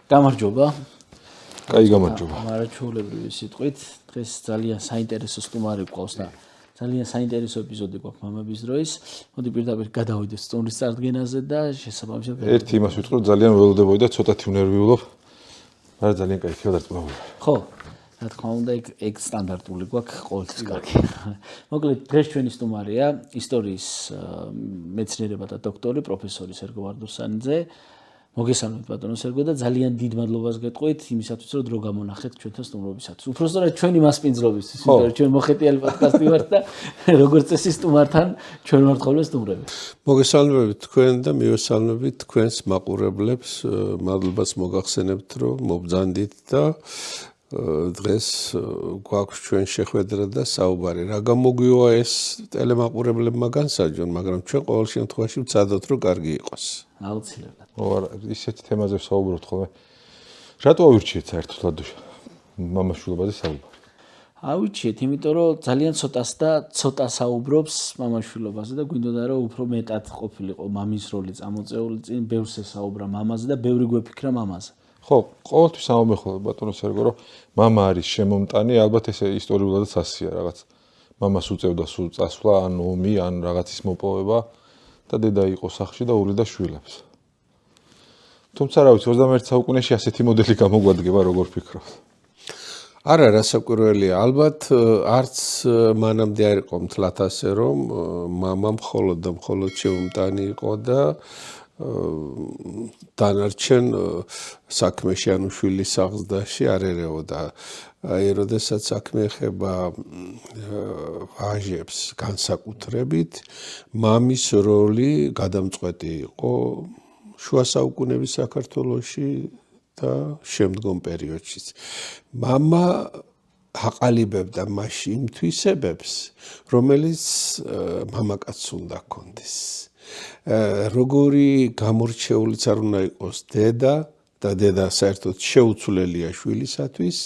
გამარჯობა. კაი გამარჯობა. მარაჩვეულებრივი სიტყვით, დღეს ძალიან საინტერესო სტუმარი გვყავს და ძალიან საინტერესო ეპიზოდი გვაქვს მამების დროის. მოდი პირდაპირ გადავიდეთ სტუმრის წარდგენაზე და შესაბამისად ერთი იმას ვიტყვი, რომ ძალიან ველოდებოდი და ცოტათი უნერვიულობ. მაგრამ ძალიან კაი ხილდარწმუნებული. ხო, რა თქმა უნდა, ეგ სტანდარტული გვაქვს ყოველთვის კარგი. მოკლედ, დღეს ჩვენი სტუმარია ისტორიის მეცნიერებათა დოქტორი, პროფესორი სერგო ვარდუსანიძე. მოგესალმებით ბატონო სერგო და ძალიან დიდ მადლობას გეტყვით იმისათვის, რომ დრო გამონახეთ ჩვენთან სტუმრობისათვის. უпростоრად ჩვენი მასპინძლობისთვის, იმიტომ რომ ჩვენ მოხეტიალი პოდკასტი ვართ და როგორც წესი სტუმართან ჩვენ ვართ ხოლმე სტუმრები. მოგესალმებით თქვენ და მივესალმებით თქვენს მაყურებლებს. მადლობას მოგახსენებთ, რომ მობრძანდით და დღეს გვაქვს ჩვენ შეხვედრა და საუბარი. რა გამოგვივა ეს ტელემაყურებლებმა განსაჯონ, მაგრამ ჩვენ ყოველ შემთხვევაში ვცადოთ, რომ კარგი იყოს. აუცილებლად. არა, ისეთ თემაზე ვსაუბრობთ ხოლმე. რატო ავირჩიეთ საერთოდ მამაშვილობაზე საუბარი? ავირჩიეთ, იმიტომ რომ ძალიან ცოტა საუბრობს მამაშვილობაზე და გვინდოდა რომ უფრო მეტად ყოფილიყო მამის როლი წამოწეული წინ, ბევრს ესაუბრა მამაზე და ბევრი გვეფიქრა მამაზე. ხო, ყოველთვის ამომეხლა ბატონო სერგო, რომ მამა არის შემომტანი, ალბათ ეს ისტორიულადაც ასია რაღაც. მამას უწევდა სულ წასვლა, ან ომი, ან რაღაცის მოპოვება და დედა იყო სახლში და უვლიდა შვილებს. თუმცა რა ვიცი, 21 საუკუნეში ასეთი მოდელი გამოგვადგება, როგორ ფიქრობთ? არა, რასაკვირველია, ალბათ არც მანამდე არ იყო მთლად ასე, რომ მამა მხოლოდ შემომტანი იყო და დანარჩენ საქმეში ანუ შვილის სახლში არ ერეოდა. აი, როდესაც საქმე ეხება ვაჟებს განსაკუთრებით, მამის როლი გადამწყვეტი იყო შუა საუკუნეების საქართველოში და შემდგომ პერიოდშიც. მამა აყალიბებდა მასში იმ თვისებებს, რომელიც მამაკაცს უნდა ჰქონდეს. როგორი გამორჩეულიც არ უნდა იყოს დედა და დედა საერთოდ შეუცვლელია შვილისათვის,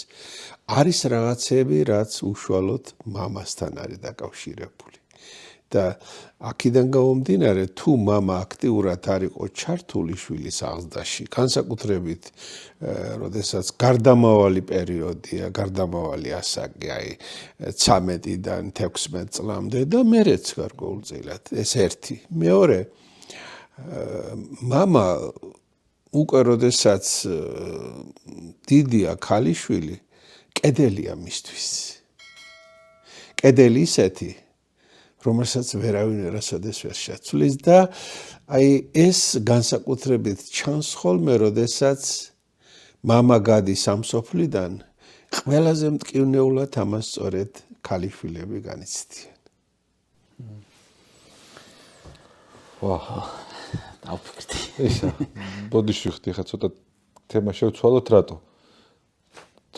არის რაღაცები, რაც უშუალოდ მამასთან არის დაკავშირებული. და აქედან გამომდინარე, თუ მამა აქტიურად არ იყო ჩართული შვილის აღზრდაში, განსაკუთრებით, როდესაც გარდამავალი პერიოდია, გარდამავალი ასაკი, აი 13-დან 16 წლამდე და მერეც გარკვეულწილად, ეს ერთი. მეორე, მამა უკვე როდესაც დიდია ქალიშვილი, კედელია მისთვის. კედელი ისეთი, რომელსაც ვერავინ ვერასოდეს ვერ შეცვლის და აი ეს განსაკუთრებით ჩანს ხოლმე, როდესაც მამა გადის ამ სოფლიდან, ყველაზე მტკივნეულად ამას სწორედ ქალიშვილები განიცდიან. ვაჰ, დავფიქრდი. ისა, ბოდიშვიხდი ხა ცოტა თემა შევცვალოთ რატო?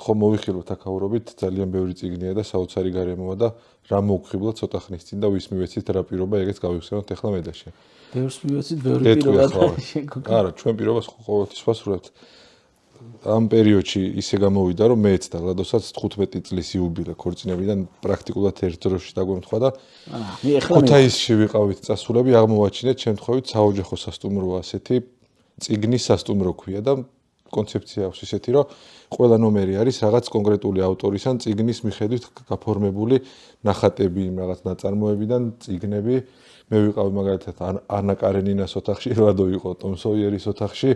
ხო მოვიხილოთ აქაურობით, ძალიან ბევრი წიგნია და საოცარი გარემოა და რა მოვხიბლოთ ცოტა ხნის წინ და ვის მივეცით რა პირობა, ეგეც გავიხსენოთ ახლა მედაში. ბევრს მივეცით, ბევრი პირობა და შეგოგა. არა, ჩვენ პირობას ყოველთვის ვასრულებთ. ამ პერიოდში ისე გამოვიდა, რომ მეც და ლადოსაც 15 წლის იუბილე ქორწინებიდან პრაქტიკულად ერთ დროში დაგვემთხვა და ქუთაისში ვიყავით წასულები, აღმოვაჩინეთ შემთხვევით საოჯახო სასტუმროა ასეთი, წიგნის სასტუმრო ქვია და კონცეფცია აქვს ისეთი, რომ ყველა ნომერი არის რაღაც კონკრეტული ავტორის ან წიგნის მიხედვით გაფორმებული ნახატები, რაღაც ნაწარმოებიდან წიგნები. მე ვიყავი მაგალითად ანა კარენინას ოთახში, რადო იყო ტომ სოიერის ოთახში.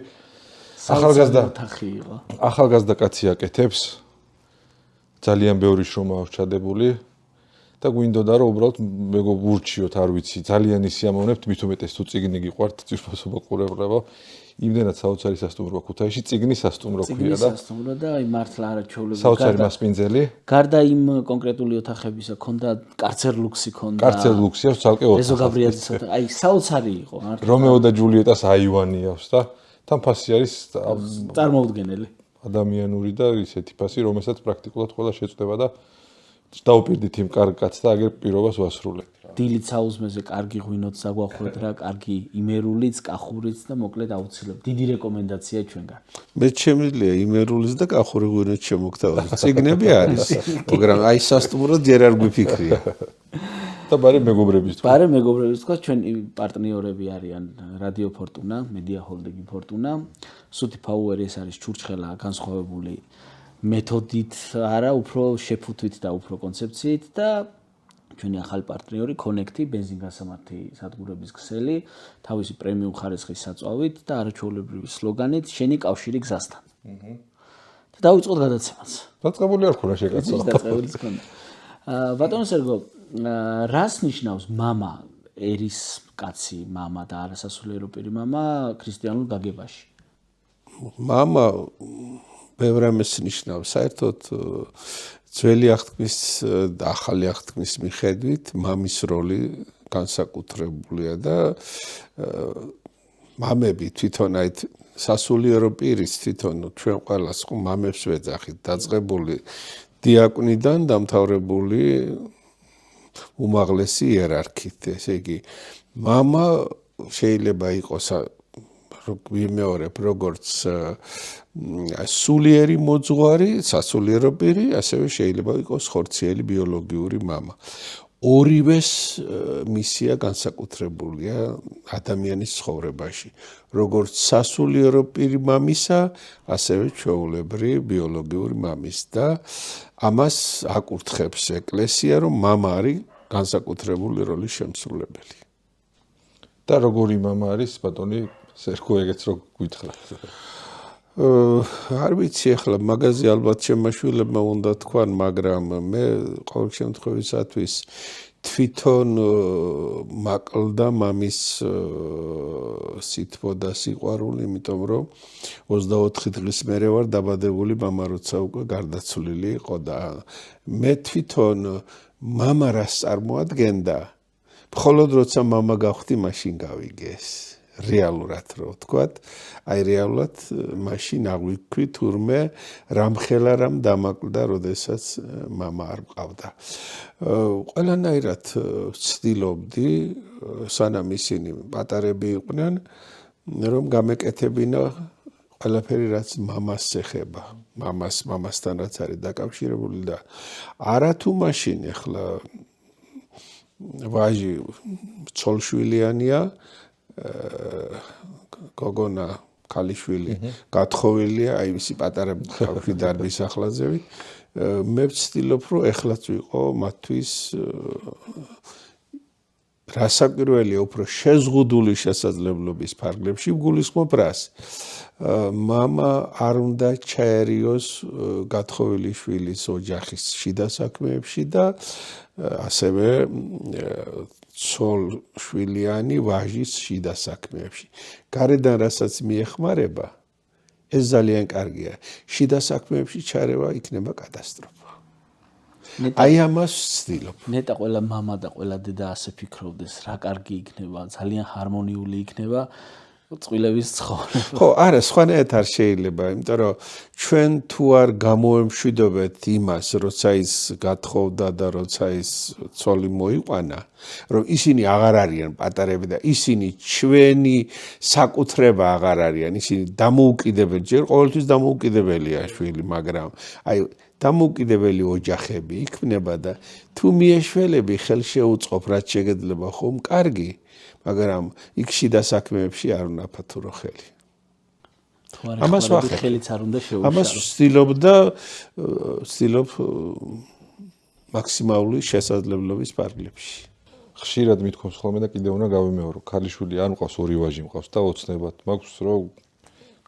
ახალგაზრდა კაცი აკეთებს. ძალიან ბევრი შრომა აქვს ჩადებული და გვინდოდა რომ უბრალოდ მეგო ვურჩიოთ, არ ვიცი, ძალიან ისიამოვნებთ, მით უმეტეს თუ წიგნი გიყვართ, ძირფასობა ყურებლებო. იმდენად საოცარი სასტუმროა ქუთაისში, წიგნის სასტუმრო ქვია და წიგნის სასტუმრო და აი მართლა არაჩვეულებრივი. საოცარი მასპინძელი. გარდა იმ კონკრეტული ოთახებისა, ქონდა კარცერლუქსი ქონდა. კარცერლუქსი აქვს ცალკე ოთახი. ეზო გაბრიაძის ოთახი. აი საოცარი იყო მართლა. რომეო და ჯულიეტას აივანი აქვს და თან ფასი არის წარმოუდგენელი. ადამიანური და ისეთი ფასი, რომელსაც პრაქტიკულად ყველა შეწდება და დავპირდით იმ კარგ კაცს და აგერ პირობას ვასრულებთ. დილით საუზმეზე კარგი ღვინოც დაგვახვედრა რა, კარგი იმერულიც, კახურიც და მოკლედ აუცილებლად. დიდი რეკომენდაცია ჩვენგან. მე შემიძლია იმერულიც და კახური ღვინოც შემოგთავაზო. წიგნები არის, მაგრამ აი სასტუმრო ჯერ არ გვიფიქრია. და ბარე მეგობრების თქვა. ბარე მეგობრების თქვა, ჩვენი პარტნიორები არიან რადიო ფორტუნა, მედია ჰოლდინგი ფორტუნა, სუთი ფაუერი ეს არის ჩურჩხელა განსხვავებული მეთოდით, არა, უფრო შეფუთვით და უფრო კონცეფციით და ჩვენი ახალი პარტნიორი Connect ბენზინგასამართი სადგურების ქსელი, თავისი პრემიუმ ხარისხის საწვავით და არაჩვეულებრივი სლოგანით შენი კავშირი გზასთან. და დავიწყოთ გადაცემას. დაწყებული არ ხარ შეკაცო. დაწყებულიც ხონდა. ბატონო სერგო, რას ნიშნავს მამა, ერის კაცი მამა და არასასულიერო პირი მამა ქრისტიანულ გაგებაში? მამა ბევრ ამას ნიშნავს. საერთოდ ძველი აღთქმის და ახალი აღთქმის მიხედვით მამის როლი განსაკუთრებულია და მამები თვითონ აი სასულიერო პირის თვითონ ჩვენ ყველას ხო მამებს ვეძახით დაწყებული დიაკვნიდან დამთავრებული უმაღლესი იერარქით. ესე იგი მამა შეიძლება იყოს ვიმეორებ როგორც სულიერი მოძღვარი, სასულიერო პირი, ასევე შეიძლება იყოს ხორციელი ბიოლოგიური მამა. ორივეს მისია განსაკუთრებულია ადამიანის ცხოვრებაში. როგორც სასულიერო პირი მამისა, ასევე ჩვეულებრივი ბიოლოგიური მამის და ამას აკურთხებს ეკლესია, რომ მამა არის განსაკუთრებული როლის შემსრულებელი. და როგორი მამა არის ბატონი სერგო ეგეც რო გითხრა. არ ვიცი ახლა მაგაზე ალბათ შემაშვილებმა უნდა თქვან, მაგრამ მე ყოველ შემთხვევისათვის თვითონ მაკლდა მამის სითბო და სიყვარული, იმიტომ რომ 24 დღის მერე ვარ დაბადებული, მამა როცა უკვე გარდაცვლილი იყო და მე თვითონ მამა რას წარმოადგენდა, მხოლოდ როცა მამა გავხდი, მაშინ გავიგეს. რეალურად რო ვთქვათ, აი რეალურად მაშინ აღვიქვი თურმე რამხელა რამ დამაკლდა, როდესაც მამა არ მყავდა. ყველანაირად ვცდილობდი, სანამ ისინი პატარები იყვნენ, რომ გამეკეთებინა ყველაფერი რაც მამას ეხება, მამასთან რაც არის დაკავშირებული და არათუ მაშინ ახლა ვაჟი ცოლშვილიანია გოგონა ქალიშვილი გათხოვილია, აი ისი პატარა თავი დარბის ახლაზევით. მე ვცდილობ, რომ ეხლაც ვიყო მათთვის რასაკვირველია უფრო შეზღუდული შესაძლებლობის ფარგლებში ვგულისხმობ რას. მამა არ უნდა ჩაერიოს გათხოვილი შვილის ოჯახის შიდა საქმეებში და ასევე ცოლშვილიანი ვაჟის შიდა საქმეებში. გარედან რასაც მიეხმარება, ეს ძალიან კარგია. შიდა საქმეებში ჩარევა იქნება კატასტროფა. აი ამას ვცდილობ. ნეტა ყველა მამა და ყველა დედა ასე ფიქრობდეს, რა კარგი იქნება, ძალიან ჰარმონიული იქნება წყვილების ცხოვრება. ხო, არა, სხვანაირად არ შეიძლება, იმიტომ რომ ჩვენ თუ არ გამოემშვიდობეთ იმას, როცა ის გათხოვდა და როცა ის ცოლი მოიყვანა, რომ ისინი აღარ არიან პატარები და ისინი ჩვენი საკუთრება აღარ არიან, ისინი დამოუკიდებელი, ჯერ ყოველთვის დამოუკიდებელია შვილი, მაგრამ აი დამოუკიდებელი ოჯახები იქმნება და თუ მიეშველები ხელშეუწყობ რაც შეგეძლება ხომ კარგი, მაგრამ იქ შიდა საქმეებში არ უნდა ფათურო ხელი. ამას ვახერხებ. ხელიც არ უნდა შეუშარო. ამას ვცდილობ და ვცდილობ მაქსიმალური შესაძლებლობის ფარგლებში. ხშირად მithქვამს ხოლმე და კიდევ უნდა გავიმეორო, ქალიშვილი არ მყავს, ორი ვაჟი მყავს და ოცნებად მაქვს, რომ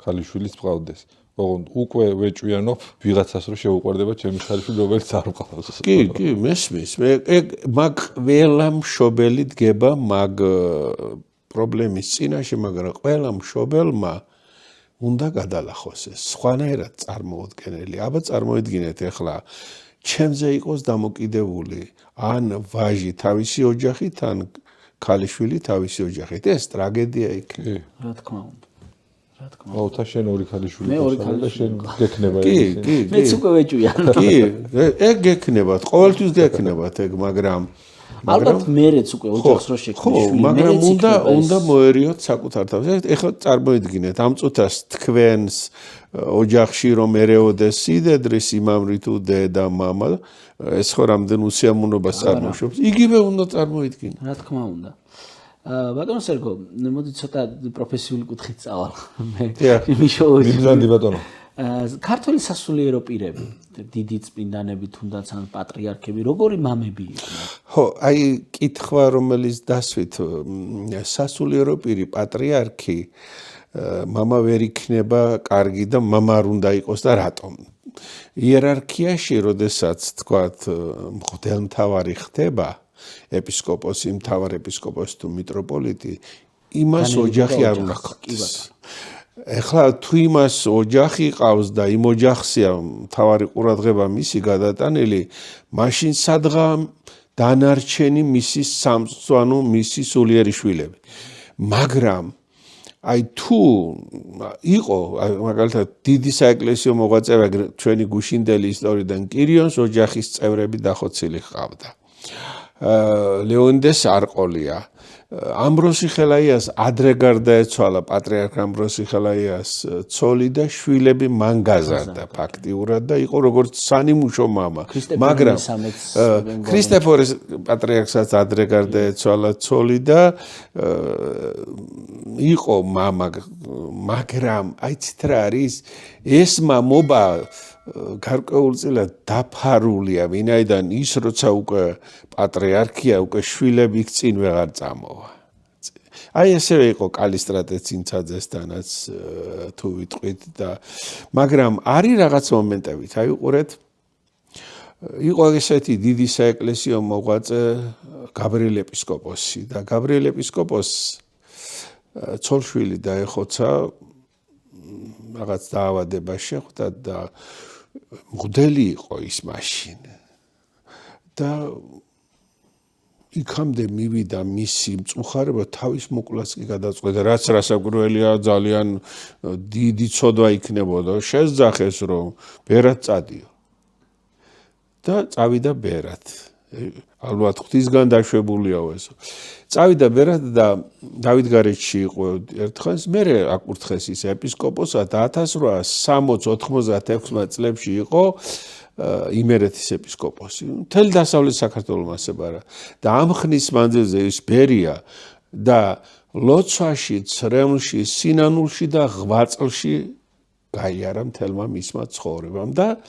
ქალიშვილიც მყავდეს. ოღონდ უკვე ვეჭვიანობ ვიღაცას რომ შეუყვარდება ჩემი ქალიშვილი, რომელიც არ მყავს. კი, მესმის. მე მაგ ყველა მშობელი დგება მაგ პრობლემის წინაშე, მაგრამ ყველა მშობელმა უნდა გადალახოს ეს. სხვანაირად წარმოუდგენელი. აბა წარმოიდგინეთ ახლა ჩემზე იყოს დამოკიდებული ან ვაჟი თავისი ოჯახით, ან ქალიშვილი თავისი ოჯახით. ეს ტრაგედია იქნება. რა თქმა უნდა. აუთა შენ ორი ქალიშვილი ყავს და შენ გექნება კი. მეც უკვე ვეჭვიან. კი, ეგ გექნებათ, ყოველთვის გექნებათ ეგ, მაგრამ ალბათ მერეც უკვე ოჯახს რო შექმნის შვილი, მაგრამ უნდა მოერიოთ საკუთარ თავს. ეხლა წარმოიდგინეთ, ამ წუთას თქვენს ოჯახში რომ ერეოდეს სიდედრი სიმამრი თუ დედა მამა ეს ხო რამდენ უსიამოვნებას წარმოშობს იგივე უნდა წარმოიდგინო რა თქმა უნდა ბატონო სერგო მოდი ცოტა პროფესიული კუთხით წავალ მე იმის შოუში მიზანდი ბატონო ქართული სასულიერო პირები დიდი წმინდანები თუნდაც ან პატრიარქები როგორი მამები იყვნენ ხო აი კითხვა რომელიც დასვით სასულიერო პირი პატრიარქი მამა ვერ იქნება კარგი და მამა არ უნდა იყოს და რატომ იერარქიაში როდესაც თქვათ მღვდელმთავარი ხდება ეპისკოპოსი მთავარ ეპისკოპოსი თუ მიტროპოლიტი იმას ოჯახი არ უნდა ჰქონდეს ეხლა თუ იმას ოჯახი ყავს და იმ ოჯახსია მთავარი ყურადღება მისი გადატანილი მაშინ სადღა დანარჩენი მისი სამწვანო მისი სულიერი შვილები მაგრამ აი თუ იყო მაგალითად დიდი საეკლესიო მოღვაწე ჩვენი გუშინდელი ისტორიიდან კირიონს ოჯახის წევრები დახოცილი ჰყავდა ლეონიდეს არყოლია ამბროსი ხელაიას ადრე გარდაეცვალა პატრიარქ ამბროსი ხელაიას ცოლი და შვილები მან გაზარდა ფაქტიურად და იყო როგორც სანიმუშო მამა მაგრამ ქრისტეფორეს პატრიარქსაც ადრე გარდაეცვალა ცოლი და იყო მამა მაგრამ აიცით რა არის ეს მამობა გარკვეულწილად დაფარულია ვინაიდან ის როცა უკვე პატრიარქია უკვე შვილები წინ ვეღარ წამოვა აი ესე იყო კალისტრატე ცინცაძესთანაც თუ ვიტყვით და მაგრამ არის რაღაც მომენტებით აი უყურეთ იყო ესეთი დიდი საეკლესიო მოღვაწე გაბრიელ ეპისკოპოსი და გაბრიელ ეპისკოპოსს ცოლშვილი დაეხოცა რაღაც დაავადება შეხვდა და მღვდელი იყო ის მაშინ და იქამდე მივიდა მისი მწუხარება თავის მოკლას კი გადაწყვეტა რაც რასაკვირველია ძალიან დიდი ცოდვა იქნებოდა შეძახეს რომ ბერად წადიო და წავიდა ბერად ალბათ ღვთისგან დაშვებულიაო ეს წავიდა ბერად და დავითგარეჯში იყო ერთხანს მე აკურთხეს ის ეპისკოპოსად 1896 წლებში იყო იმერეთის ეპისკოპოსი მთელი დასავლეთ საქართველოს მასებარა და ამ ხნის მანძილზე ის ბერია და ლოცვაში ცრემლში სინანულში და ღვაწლში გაიარა მთელმა მისმა ცხოვრებამ და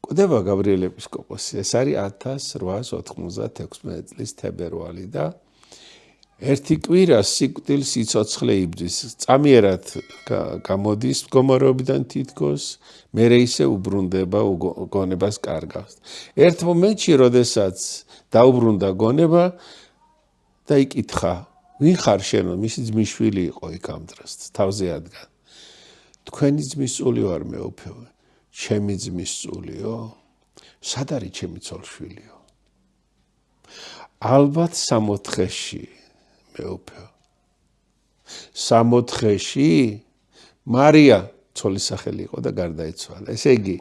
კვდება გაბრიელ ეპისკოპოსი ეს არის 1896 წლის თებერვალი და ერთი კვირა სიკვდილ სიცოცხლე იბრძვის წამიერად გამოდის მდგომარეობიდან თითქოს მერე ისე უბრუნდება გონებას კარგავს ერთ მომენტში როდესაც დაუბრუნდა გონება და იკითხა ვინ ხარ შენ მისი ძმის შვილი იყო იქ ამ დროს თავზე ადგა თქვენი ძმის წული ვარ მეუფეო ჩემი ძმის წულიო სად არის ჩემი ცოლშვილიო ალბათ სამოთხეში მეუფეო სამოთხეში მარია ცოლის სახელი იყო და გარდაიცვალა ესე იგი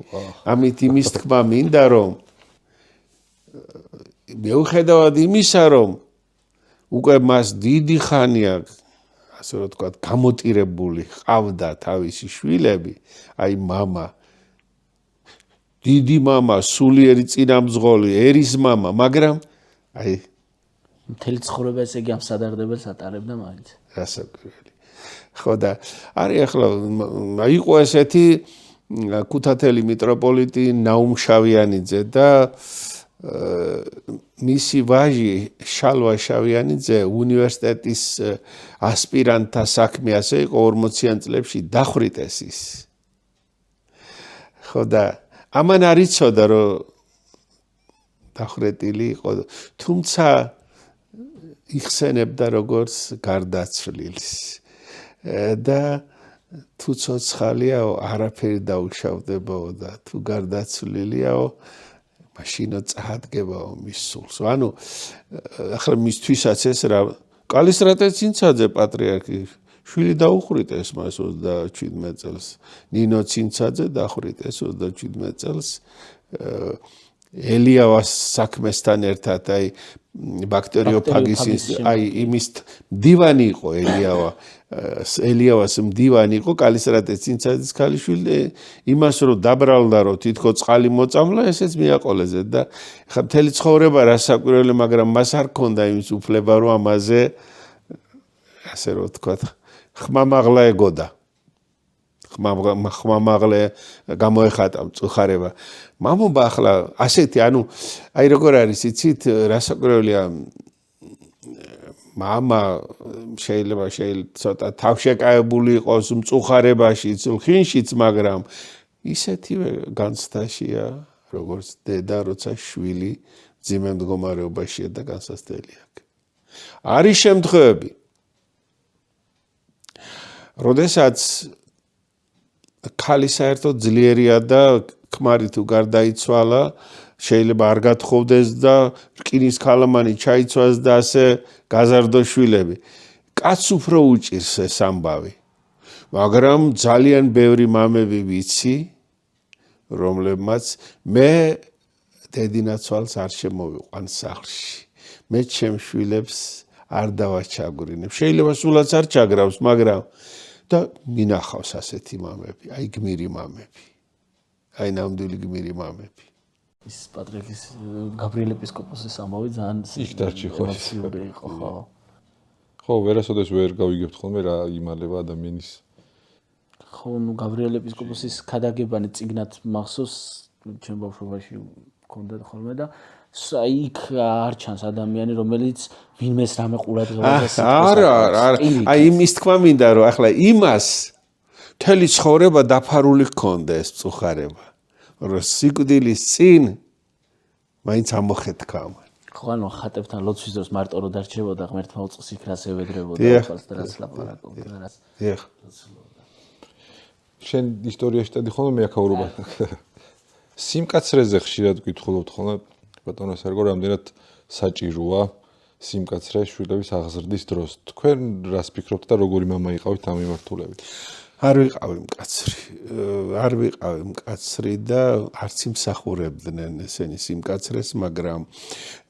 ამით იმის თქმა მინდა რომ მეუხედავად იმისა რომ უკვე მას დიდი ხანია ასე რომ თქვა გამოტირებული ყავდა თავისი შვილები აი მამა დიდი მამა სულიერი წინამძღოლი ერის მამა მაგრამ აი მთელი ცხოვრება ესე იგი ამ სადარდებელს ატარებდა მაინც რასაკვირველი ხო და არის ახლა იყო ესეთი ქუთათელი მიტროპოლიტი ნაუმ შავიანიძე და მისი ვაჟი შალვა შავიანიძე უნივერსიტეტის ასპირანტთა საქმე ასე იყო 40-იან წლებში დახვრიტეს ის ხო და ამან არ იცოდა რომ დახვრეტილი იყო თუმცა იხსენებდა როგორც გარდაცვლილს და თუ ცოცხალიაო არაფერი დაუშავდებაო და თუ გარდაცვლილიაო მაშინო წაადგებაო მის სულს ანუ ახლა მისთვისაც ეს რა კალისტრატე ცინცაძე პატრიარქი შვილი დაუხრიტეს მას 37 წელს ნინო ცინცაძე დახვრიტეს 37 წელს ელიავას საქმესთან ერთად აი ბაქტერიოფაგის აი იმის მდივანი იყო ელიავას მდივანი იყო კალისტრატეს წინცაძის ქალიშვილი იმას რომ დაბრალდა რომ თითქო წყალი მოწამლა ესეც მიაყოლეზე და ხა მთელი ცხოვრება რასაკვირველი მაგრამ მას არ ქონდა იმის უფლება რომ ამაზე ასე რომ თქვა ხმამაღლა ეგოდა ხმამაღლა გამოეხატა მწუხარება მამობა ახლა ასეთი ანუ აი როგორ არის იცით რასაკვირველია მამა შეიძლება ცოტა თავშეკავებული იყოს მწუხარებაში ხინშიც მაგრამ ისეთივე განცდაშია როგორც დედა როცა შვილი ძიმე მდგომარეობაშია და განსასწრელი აქვს არის შემთხვევები როდესაც ქალი საერთოდ ძლიერია და ქმარი თუ გარდაიცვალა შეიძლება არ გათხოვდეს და რკინის ქალამანი ჩაიცვას და ასე გაზარდო შვილები კაცს უფრო უჭირს ეს ამბავი მაგრამ ძალიან ბევრი მამები ვიცი რომლებმაც მე დედინაცვალს არ შემოვიყვან სახლში მე ჩემ შვილებს არ დავაჩაგვრინებ შეიძლება სულაც არ ჩაგრავს მაგრამ და მინახავს ასეთი მამები აი გმირი მამები აი ნამდვილი გმირი მამები ის პატრიკის გაბრიელ ეპისკოპოსის ამბავი ძალიან ისდარჩი ხო იყო ხო ვერასოდეს ვერ გავიგებთ ხოლმე რა იმალება ადამიანის ხო ნუ გაბრიელ ეპისკოპოსის ქადაგებანი წიგნად მახსოვს ჩემ ბავშვობაში მქონდა ხოლმე და იქ არ ჩანს ადამიანი რომელიც ვინმეს რამე ყურადღებას არა აი იმის თქვა მინდა რომ ახლა იმას მთელი ცხოვრება დაფარული ჰქონდა ეს მწუხარება რომ სიკვდილის წინ მაინც ამოხეთქა ხო ანუ ხატებთან ლოცვის დროს მარტო რო დარჩებოდა ღმერთმა უწყის იქ რას ევედრებოდა ხალხს და რას ლაპარაკობდა რას დიახ შენ ისტორიაში დადი ხოლმე მეაქაურობა სიმკაცრეზე ხშირად გითხულობთ ხოლმე ბატონო სერგო რამდენად საჭიროა სიმკაცრე შვილების აღზრდის დროს თქვენ რას ფიქრობთ და როგორი მამა იყავით ამ მიმართულებით არ ვიყავი მკაცრი და არც იმსახურებდნენ ესენი სიმკაცრეს მაგრამ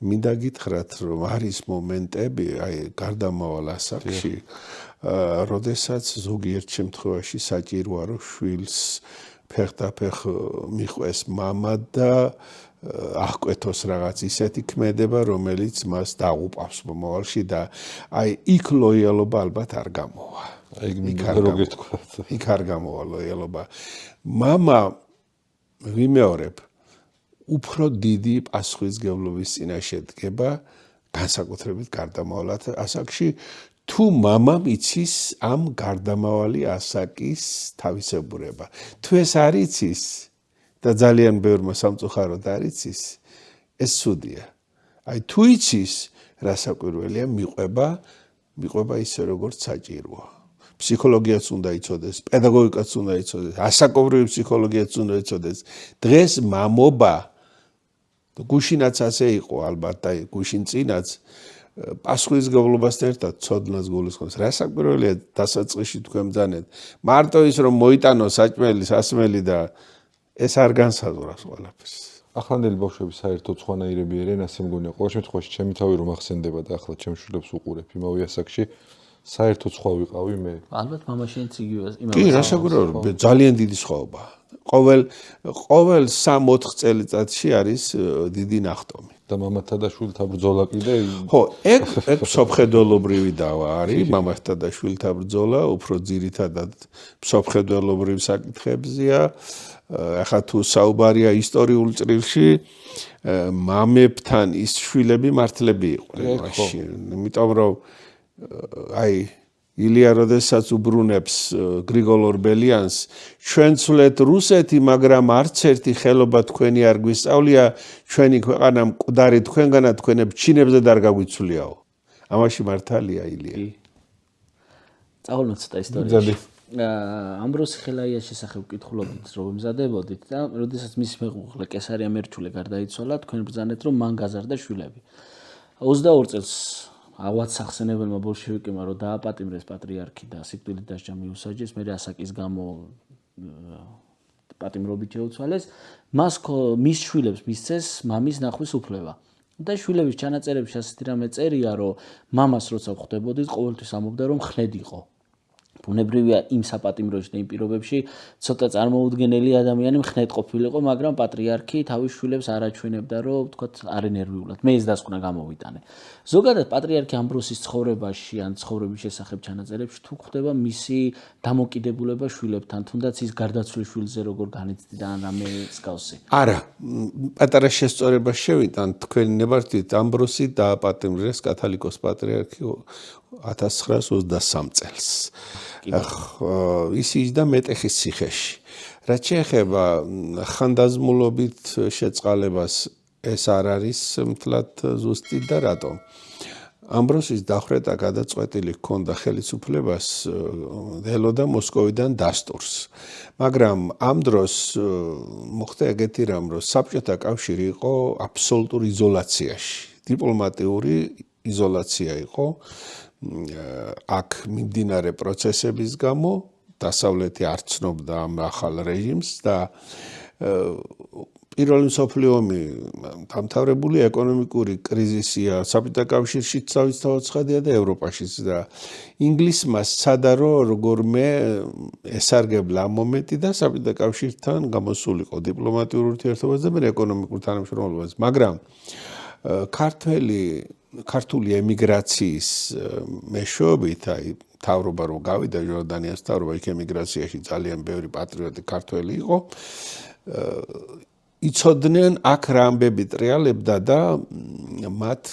მინდა გითხრათ რომ არის მომენტები აი გარდამავალ ასაკში როდესაც ზოგიერთ შემთხვევაში საჭიროა რომ შვილს ფეხდაფეხ მიყვეს მამა და აღკვეთოს რაღაც ისეთი ქმედება რომელიც მას დაღუპავს მომავალში და აი იქ ლოიალობა ალბათ არ გამოვა იქ არ გამოვა ლოიალობა მამა ვიმეორებ უფრო დიდი პასუხისმგებლობის წინაშე დგება განსაკუთრებით გარდამავალ ასაკში თუ მამამ იცის ამ გარდამავალი ასაკის თავისებურება თუ ეს არ იცის და ძალიან ბევრმა სამწუხაროდ არ იცის ეს ცუდია აი თუ იცის რასაკვირველია მიყვება ისე როგორც საჭიროა ფსიქოლოგიაც უნდა იცოდეს პედაგოგიკაც უნდა იცოდეს ასაკობრივი ფსიქოლოგიაც უნდა იცოდეს დღეს მამობა გუშინაც ასე იყო ალბათ და გუშინ წინაც პასუხისმგებლობასთან ერთად ცოდნას გულისხმობს რასაკვირველია დასაწყისში თქვენ ბრძანეთ მარტო ის რომ მოიტანო საჭმელი სასმელი და ეს არ განსაზღვრავს ყველაფერს ახლანდელი ბავშვები საერთოდ სხვანაირები არიან ასე მგონია ყოველ შემთხვევაში ჩემი თავი რომ ახსენდება და ახლა ჩემ შვილებს უყურებ იმავე ასაკში საერთოდ სხვა ვიყავი მე ალბათ მამაშენიც იგივე კი რასაკვირველია ძალიან დიდი სხვაობაა ყოველ 3-4 წელიწადში არის დიდი ნახტომი და მამათა და შვილთა ბრძოლა კიდე ხო ეგ მსოფხედველობრივი დავა არის მამათა და შვილთა ბრძოლა უფრო ძირითადად მსოფხედველობრივ საკითხებზია ახლა თუ საუბარია ისტორიულ წრილში მამებთან ის შვილები მართლები იყვნენ მაშინ იმიტომ რომ აი ილია როდესაც უბრუნებს გრიგოლ ორბელიანს ჩვენ ვცვლეთ რუსეთი მაგრამ არც ერთი ხელობა თქვენი არ გვისწავლია ჩვენი ქვეყანა მკვდარი თქვენგანა თქვენებ ჩინებზე და არ გაგვიცვლიაო ამაში მართალია ილია წავალთ ცოტა ისტორიაში ამბროსი ხელაიას შესახებ ვკითხულობთ რომ მზადებოდით და როდესაც მის მეუღლე კესარია მერჩულე გარდაიცვალა თქვენ ბრძანეთ რომ მან გაზარდა შვილები 22 წელს ავად სახსენებელმა ბოლშევიკებმა რომ დააპატიმრეს პატრიარქი და სიკვდილით დასჯა მიუსაჯეს მე ასაკის გამო პატიმრობით შეუცვალეს, მის შვილებს მისცეს მამის ნახვის უფლება. და შვილების ჩანაწერებში ასეთი რამე წერია, რომ მამას როცა ხვდებოდით, ყოველთვის ამბობდა, რომ ხლედ იყო. ბუნებრივია იმ საპატიმროში და იმ პირობებში ცოტა წარმოუდგენელი ადამიანი მხნედ ყოფილიყო, მაგრამ პატრიარქი თავის შვილებს არ აჩვენებდა, რომ ვთქვათ, არენერვიულად. მე ეს დასკვნა გამოვიტანე. ზოგადად პატრიარქი ამბროსის ცხოვრებაში ან ცხოვრების შესახებ ჩანაწერებში თუ ხვდება მისი დამოკიდებულება შვილებთან, თუნდაც ის გარდაცვლილ შვილზე როგორ განიცდიდა ან რამე მსგავსი. არა, პატარა შესწორება შევიტან, თქვენი ნებართვით ამბროსი დააპატიმრეს კათალიკოს პატრიარქი 1923 წელს. ის იჯდა მეტეხის ციხეში. რაც შეეხება ხანდაზმულობით შეწყალებას, ეს არ არის მთლად ზუსტი და რატომ? ამბროსის დახვრეტა გადაწყვეტილი ჰქონდა ხელისუფლებას ელოდა მოსკოვიდან დასტურს. მაგრამ ამ დროს მოხდა ეგეთი რამ, რომ საბჭოთა კავშირი იყო აბსოლუტურ იზოლაციაში. დიპლომატიური იზოლაცია იყო. აქ მიმდინარე პროცესების გამო დასავლეთი არ ცნობდა ამ ახალ რეჟიმს და პირველი მსოფლიო ომი დამთავრებული ეკონომიკური კრიზისია საბჭოთა კავშირშიც თავისთავადია და ევროპაშიც და ინგლისმა სცადა რომ როგორმე ესარგებლა ამ მომენტი და საბჭოთა კავშირთან გამოსულიყო დიპლომატიურ ურთიერთობაზე და ეკონომიკურ თანამშრომლობაზე, მაგრამ ქართული ემიგრაციის მეშვეობით, აი თავრობა რო გავიდა ჟორდანიას თავრობა, იქ ემიგრაციაში ძალიან ბევრი პატრიოტი ქართველი იყო. იცოდნენ აქ რა ამბები ტრიალებდა და მათ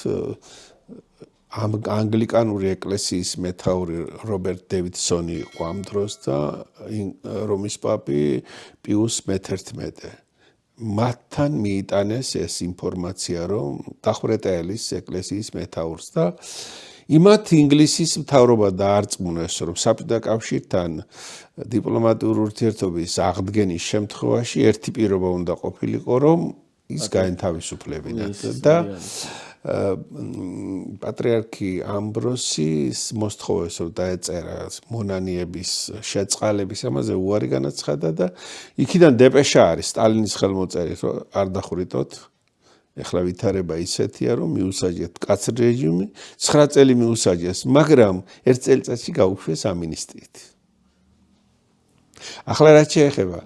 ანგლიკანური ეკლესიის მეთაური რობერტ დევიდსონი იყო ამ დროს და რომის პაპი პიუს მე-11. მათთან მიიტანეს ეს ინფორმაცია, რომ დახვრეტა ელის ეკლესიის მეთაურს და იმათ ინგლისის მთავრობა დაარწმუნეს, რომ საბჭოთა კავშირთან დიპლომატიური ურთიერთობის აღდგენის შემთხვევაში ერთი პირობა უნდა ყოფილიყო, რომ ის გაენთავისუფლებინათ და პატრიარქი ამბროსის მოსთხოვეს, რომ დაეწერა მონანიების შეწყალების ამაზე უარი განაცხადა და იქიდან დეპეშა არის სტალინის ხელმოწერით, რომ არ დახვრიტოთ. ეხლა ვითარება ისეთია, რომ მიუსაჯეთ მკაცრი რეჟიმი, 9 წელი მიუსაჯეს, მაგრამ 1 წელიწადში გაუშვეს ამინისტიით. ახლა რაც შეეხება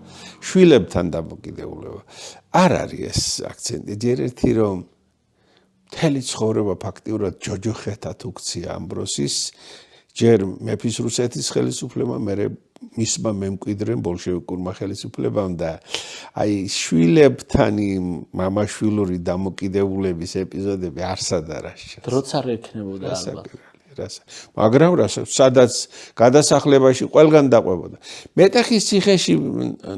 შვილებთან დამოკიდებულება, არ არის ეს აქცენტი. ჯერ ერთი რომ მთელი ცხოვრება ფაქტიურად ჯოჯოხეთად უქცია ამბროსის, ჯერ მეფის რუსეთის ხელისუფლებამ, მერე მისმა მემკვიდრემ ბოლშევიკურმა ხელისუფლებამ და აი შვილებთან მამაშვილური დამოკიდებულების ეპიზოდები არსად არ აღჩნდა. დროც არ ექნებოდა ალბათ. მაგრამ სადაც გადასახლებაში ყველგან დაყვებოდა. მეტეხის ციხეში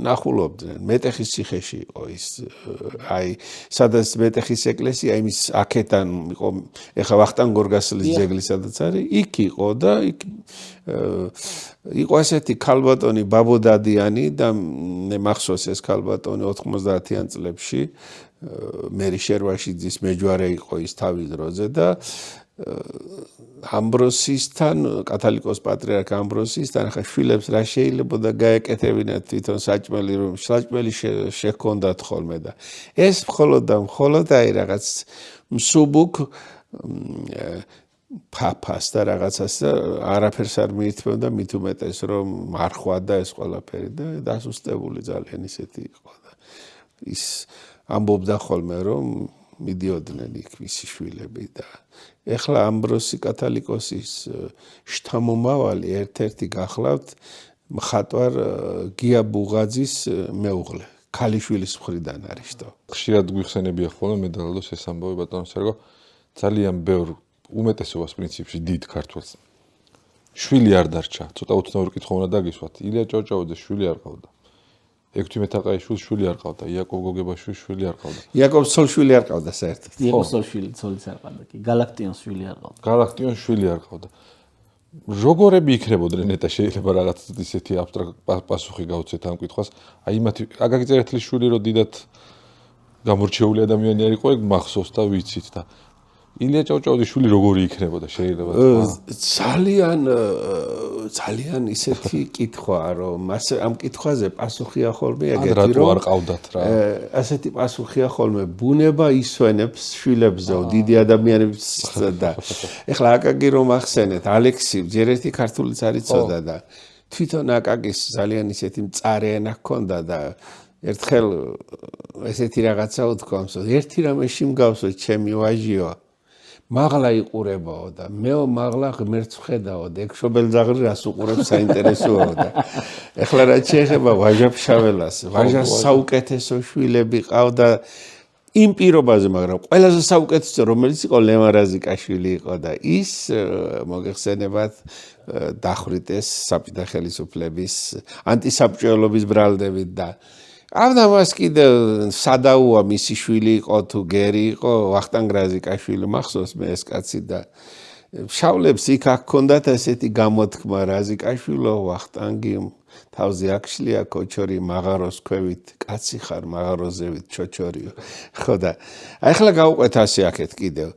ნახულობდნენ, მეტეხის ციხეში იყო ის, აი სადაც მეტეხის ეკლესია, იმის აქედან იყო, ეხლა ვახტანგ გორგასლის ძეგლი სადაც არის, იქ იყო და იქ იყო ესეთი ქალბატონი ბაბოდადიანი და მე მახსოვს ეს ქალბატონი 90-იან წლებში მერი შერვაშიძის მეჯვარე იყო ის თავის დროზე და ამბროსისთან, კათალიკოს პატრიარქ ამბროსისთან ახლა შვილებს რა შეიძლება და გაეკეთებინათ თვითონ საჭმელი, რომ საჭმელი შექონდათ ხოლმე და ეს მხოლოდ აი რაღაც მსუბუქ ფაფას და რაღაცას და არაფერს არ მიითმევდა, მით უმეტეს რომ მარხვა და ეს ყველაფერი და დასუსტებული ძალიან ისეთი იყო და ის ამბობდა ხოლმე რომ მიდიოდნენ იქ მისი შვილები და ეხლა ამბროსი კათალიკოსის შთამომავალი ერთ-ერთი გახლავთ მხატვარ გია ბუღაძის მეუღლე, ქალიშვილის მხრიდან არის და ხშირად გვიხსენებია ხოლმე მე დალოდოს ეს ამბავი ბატონო სერგო ძალიან ბევრ უმეტესობას პრინციპში დიდ ქართველს შვილი არ დარჩა, ცოტა უცნაური კითხვა უნდა დაგისვათ. ილია ჭავჭავაძეს შვილი არ ყავდა. ექვთიმე თაყაიშვილს შვილი არ ყავდა, იაკობ გოგებაშვილს შვილი არ ყავდა. იაკობ სოლშვილი არ ყავდა საერთოდ. იაკობ სოლშვილი ცოლიც არ ყავდა კი, გალაქტიონს შვილი არ ყავდა. გალაქტიონს შვილი არ ყავდა. როგორები იქნებოდნენ ნეტა შეიძლება რაღაც ისეთი აბსტრაქტ პასუხი გაუცეთ ამ კითხვას. აი მათი აკაკი წერეთლის შვილი რო დიდად გამორჩეული ადამიანი არ იყო, ეგ მახსოვს და ვიცით და ილია ჭავჭავაძიშვილი როგორი იქნებოდა შეიძლება ძალიან ისეთი კითხვაა რომ ამ კითხვაზე პასუხია ხოლმე ეგეთი რომ არ ყავდათ რა ასეთი პასუხია ხოლმე ბუნება ისვენებს შვილებსო დიდი ადამიანებს და ეხლა აკაკი რომ ახსენეთ ალექსი ჯერ ერთი ქართულიც არ იცოდა და თვითონ აკაკის ძალიან ისეთი მწარე ენა ჰქონდა და ერთხელ ესეთი რაღაცა უთქვამს ერთი რამეში მგავსო ჩემი ვაჟიო მაღლა იყურებაო და მეო მაღლა ღმერთს ხედაო და ექშობელ ძაღლი რას უყურებს საინტერესოა და ეხლა რა შეეხება ვაჟა-ფშაველას ვაჟას საუკეთესო შვილები ყავდა იმ პირობაზე მაგრამ ყველაზე საუკეთესო რომელიც იყო ლევან რაზიკაშვილი იყო და ის მოგეხსენებათ დახვრიტეს საბჭოთა ხელისუფლების ანტისაბჭოელობის ბრალდებით და ამას კიდე სადაუა მისი შვილი იყო თუ გერი იყო ვახტანგ რაზიკაშვილი მახსოვს მე ეს კაცი და შავლებს იქ აქ ჰქონდათ ესეთი გამოთქმა რაზიკაშვილო ვახტანგი თავზე აქშლია კოჩორი მაღაროს ქვევით კაცი ხარ მაღაროზევით ჩოჩორიო ხო და ახლა გავუყვეთ ასე აქეთ კიდევ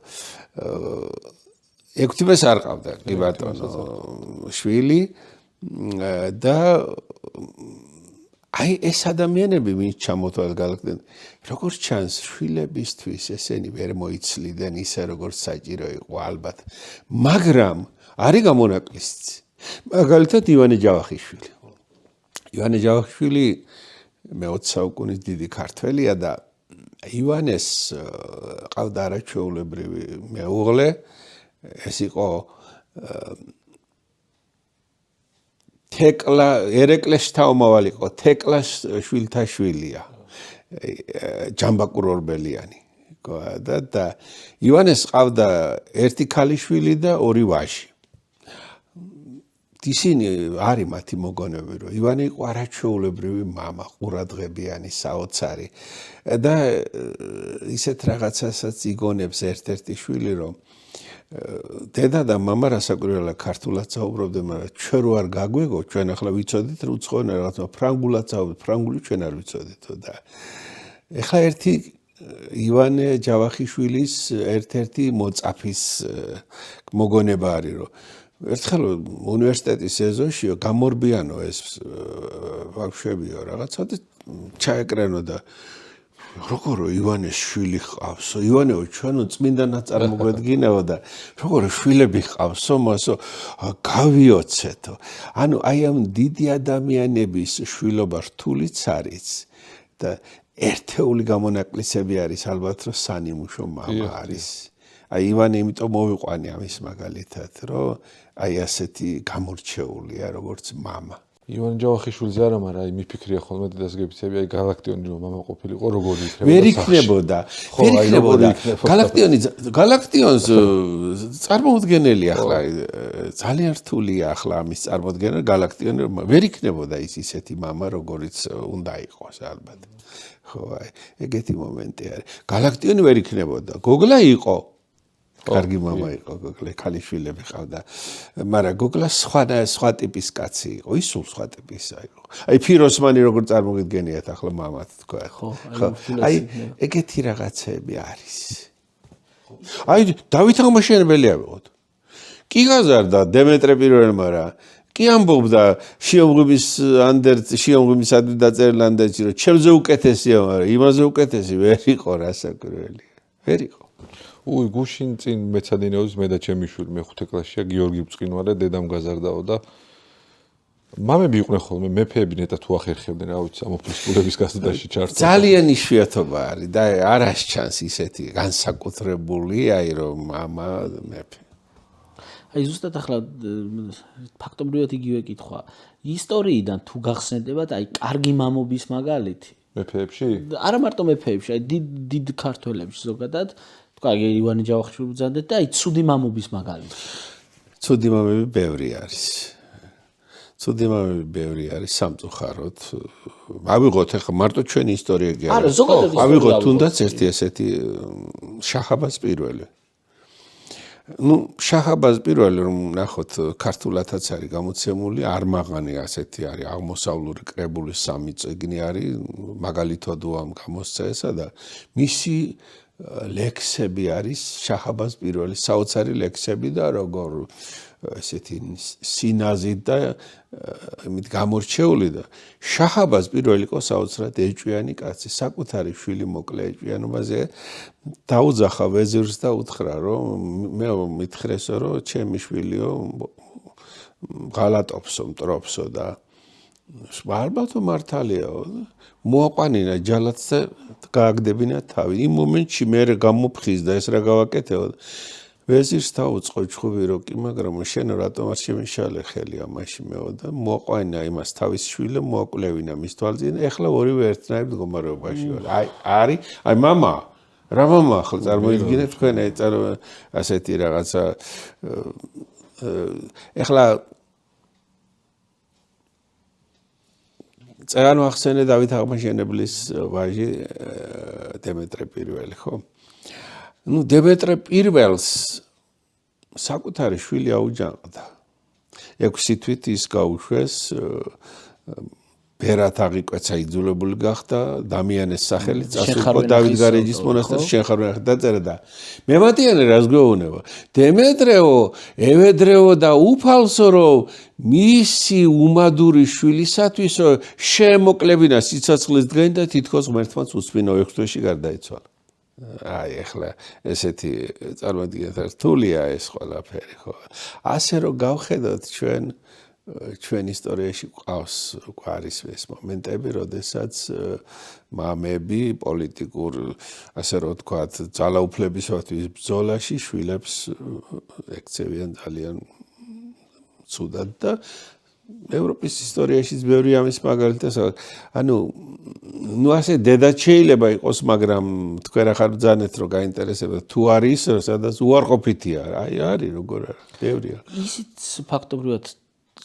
ექვთიმეს არ ყავდა კი ბატონო შვილი და აი ეს ადამიანები ვინც ჩამოთვალ გალაქტენ როგორც ჩანს შვილებისთვის ესენი ვერ მოიცლიდან ისე როგორც საჭირო იყო ალბათ მაგრამ არის გამონაკლისიც მაგალითად ივანე ჯავახიშვილი მე-20 საუკუნის დიდი ქართველია და ივანეს ყავდა არაჩვეულებრივი მეუღლე ეს იყო თეკლა ერეკლეს შთაომავალი იყო თეკლას შვილთა შვილია ჯამბაკურორბელიანი და ივანეს ყავდა ერთი ქალიშვილი და ორი ვაჟი ისინი არის მათი მოგონები რომ ივანე იყო არაჩვეულებრივი მამა ყურადღებიანი საოცარი და ისეთ რაღაცასაც იგონებს ერთ-ერთი შვილი რომ დედა და მამა რასაკვირველია ქართულად საუბრობდნენ მაგრამ ჩვენ რო არ გაგვეგო ჩვენ ახლა ვიცოდით უცხოენ რაღაცა ფრანგულად საუბრობთ ფრანგული ჩვენ არ ვიცოდითო და ეხლა ერთი ივანე ჯავახიშვილის ერთ-ერთი მოწაფის მოგონება არის რომ ერთხელ უნივერსიტეტის ეზოშიო გამორბიანო ეს ბავშვებიო რაღაცა და ჩაეკრენო და როგორ ივანეს შვილი ყავსო ივანეო ჩვენო წმინდა ნაწარმოგვედგინეო და როგორ შვილები ყავსო მასო გავიოცეთო ანუ აი ამ დიდი ადამიანების შვილობა რთულიც არის და ერთეული გამონაკლისები არის ალბათ რომ სანიმუშო მამა არის აი ივანე იმიტომ მოვიყვანე ამის მაგალითად რომ აი ასეთი გამორჩეულია როგორც მამა ივანე ჯავახიშვილზე არა მაგრამ აი მიფიქრია ხოლმე დედას გებიცები აი გალაქტიონი რომ მამა ყოფილიყო როგორი იქნებოდა გალაქტიონს წარმოუდგენელი ახლა ძალიან რთულია ახლა ამის წარმოდგენა გალაქტიონი ვერ იქნებოდა ის ისეთი მამა როგორიც უნდა იყოს ალბათ ხო აი ეგეთი მომენტი არის გალაქტიონი ვერ იქნებოდა გოგლა იყო კარგი მამა იყო გოგლა ქალიშვილები ყავდა მაგრამ გოგლა სხვა ტიპის კაცი იყო ის სულ სხვა ტიპისა იყო აი ფიროსმანი როგორ წარმოგიდგენიათ ახლა მამათ თქვა ხო აი ეგეთი რაღაცები არის აი დავით აღმაშენებელია ვიყოთ კი გაზარდა დემეტრე პირველმა რა კი ამბობდა შიომღვიმის ადვი დაწერილ ანდერძი რომ ჩემზე უკეთესია მაგრამ იმაზე უკეთესი ვერ იყო რასაკვირველია ვერ იყო უი გუშინ წინ მეცადინეობის მე და ჩემი შვილი მე-5 კლასშია გიორგი ბწყინვალე დედამ გაზარდაო და მამები იყვნენ ხოლმე მეფეები ნეტად თუ ახერხებდნენ რა ვიცი ამოფლისკულების გაზრდაში ჩართვა ძალიან იშვიათობა არის და არ ასჩანს ისეთი განსაკუთრებული აი რომ მამა მეფე აი ზუსტად ახლა ფაქტობრივად იგივე კითხვა ისტორიიდან თუ გახსენდებათ აი კარგი მამობის მაგალითი მეფეებში არა მარტო მეფეებში აი დიდ ქართველებში ზოგადად თქვა ივანე ჯავახიშვილი ბრძანდეთ და აი ცუდი მამობის მაგალითი ცუდი მამები ბევრი არის სამწუხაროდ ავიღოთ ახლა მარტო ჩვენი ისტორია კი არა ზოგადად ავიღოთ თუნდაც ერთი ესეთი შაჰაბაზ პირველი ну შაჰაბაზ პირველი რომ ნახოთ ქართულათაც არის გამოცემული არმაღანი ასეთი არის აღმოსავლური კრებულის 3 წიგნი არის მაგალითად ამ გამოსცა ესა და მისი ლექსები არის შაჰაბაზ პირველი საოცარი ლექსები და როგორ ესეთი სინაზით და იმით გამორჩეული და შაჰაბაზ პირველი იყო საოცრად ეჭვიანი კაცი საკუთარი შვილი მოკლე ეჭვიანობაზე დაუძახა ვეზირს და უთხრა რომ მე მითხრესო რომ ჩემი შვილიო ღალატობსო მტრობსო და ალბათ მართალიაო მოაყვანინა ჯალათს და გააგდებინა თავი იმ მომენტში მე გამოფხიზ და ეს რა გავაკეთეო ვეზირს დაუწყო ჩხუბი რო კი მაგრამ შენ რატომ არ შემიშალე ხელი ამაში მეო და მოაყვანინა იმას თავის შვილო მოაკვლევინა მის თვალწინ ეხლა ორივე ერთნაირ მდგომარეობაში ვარ აი მამა რა მამა ახლა წარმოიდგინეთ თქვენ ასეთი რაღაცა ეხლა წერან ახსენე დავით აღმაშენებლის ვაჟი დემეტრე პირველი ხო ну დემეტრე პირველს საკუთარი შვილი აუჯანყდა 6 თვით ის გაუშვეს ბერათ აღიკვეცა იძულებული გახდა დამიანეს სახელი წასულიყო დავით გარეჯის მონასტერში შენხარვენ დაწერა და მემატიანე რას გვეუბნება დემეტრეო ევედრეო და უფალსო რომ მისი უმადური შვილისათვისო შემოკლებინა სიცოცხლის დღენი და თითქოს ღმერთმაც უსვინო 6 თვეში გარდაიცვალა აი ახლა ესეთი წარმოიდგინეთ რთულია ეს ყველაფერი ხო ასე რომ გავხედოთ ჩვენ ისტორიაში ყავს არის ეს მომენტები, როდესაც მამები პოლიტიკურ, ასე რომ ვთქვათ, ძალაუფლებისათვის ბრძოლაში შვილებს ექცევიან ძალიან ცუდად და ევროპის ისტორიაშიც ბევრი ამის მაგალითია. ანუ ასე დედაც შეიძლება იყოს, მაგრამ თქვენ ახლა ბრძანეთ რომ გაინტერესებათ თუ არის, სადაც უარყოფითია. აი არის როგორ არის, ბევრია. ისიც ფაქტობრივად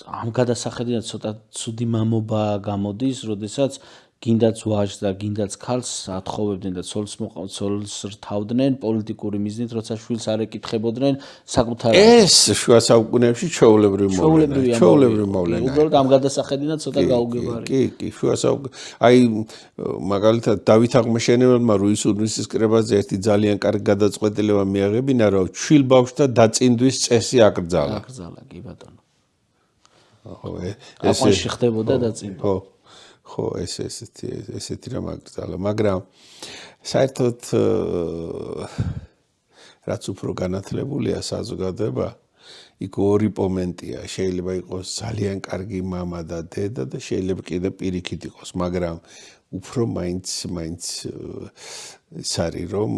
ამ გადასახედიდან ცოტა ცუდი მამობა გამოდის, როდესაც გინდაც ვაჟს და გინდაც ქალს ათხოვებდნენ და ცოლს რთავდნენ პოლიტიკური მიზნით, როცა შვილს არ ეკითხებოდნენ საკუთარ ეს შუა საუკუნეებში ჩვეულებრივი მოვლენა. უბრალოდ ამ გადასახედიდან ცოტა გაუგებარი. კი, შუა აი მაგალითად დავით აღმაშენებელმა რუის კრებაზე ერთი ძალიან კარგი გადაწყვეტილება მიაღებინა, რომ შვილ ბავშვთა დაწინდვის წესი აკრძალა. კი ბატონო. ესე ხდებოდა დაწინდვა. ხო, ესეთი რამ აკრძალა, მაგრამ საერთოდ რაც უფრო განათლებულია საზოგადოება, იქ ორი მომენტია, შეიძლება იყოს ძალიან კარგი მამა და დედა და შეიძლება კიდე პირიქით იყოს, მაგრამ უფრო მაინც ის არის რომ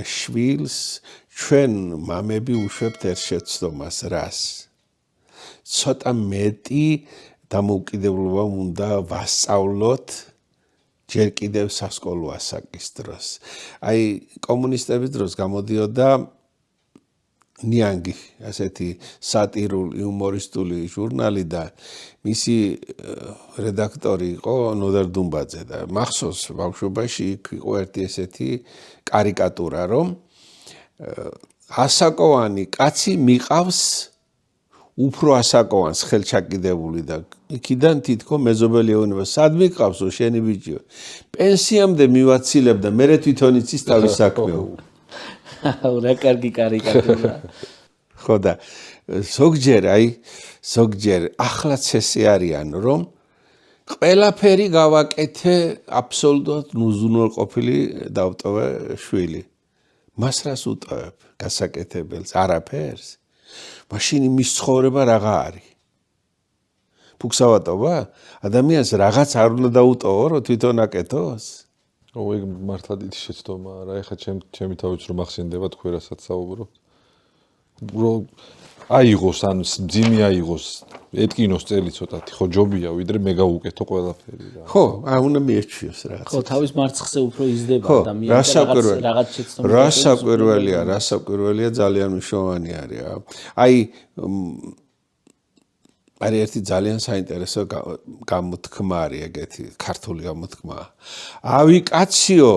შვილს ჩვენ მამები უშვებთ ერთ შეცდომას რას ცოტა მეტი დამოუკიდებლობა უნდა ვასწავლოთ ჯერ კიდევ სასკოლო ასაკის დროს. აი კომუნისტების დროს გამოდიოდა ნიანგი, ასეთი სატირული, იუმორისტული ჟურნალი და მისი რედაქტორი იყო ნოდარ დუმბაძე და მახსოვს ბავშვობაში იქ იყო ერთი ესეთი კარიკატურა, რომ ასაკოვანი კაცი მიყავს უფრო ასაკოვანს ხელჩაკიდებული და იქიდან თითქოს მეზობელი ეუბნება სად მიყავსო შენი ბიჭო პენსიამდე მივაცილებ და მე თვითონ იცის თავის საქმეო რა კარგი კარიკატურა ხო და ზოგჯერ ახლაც ესე არიან რომ ყველაფერი გავაკეთე აბსოლუტურად უზრუნველყოფილი დავტოვე შვილი მას რას უტოვებ გასაკეთებელს არაფერს მაშინ იმის ცხოვრება რაღა არის? ფუქსავატობა? ადამიანს რაღაც არ უნდა დაუტოვო, რომ თვითონ აკეთოს? ეგ მართლა დიდი შეცდომაა რა, ეხლა ჩემი თავიც რომ ახსენდება თქვენ რასაც საუბრობთ. რომ აიღოს ან მძიმე აიღოს, ეტკინოს წელი ცოტათი, ხო ჯობია, ვიდრე მე გავუკეთო ყველაფერი რა. ხო, უნდა მიეჩვიოს რაღაც. ხო, თავის მარცხზე უფრო იზრდება ადამიანს რაღაც შეცდომა. რა საკვირველია ძალიან მნიშვნელოვანი არის. აი არის ერთი ძალიან საინტერესო გამოთქმა არის ეგეთი ქართული გამოთქმა. ავი კაციო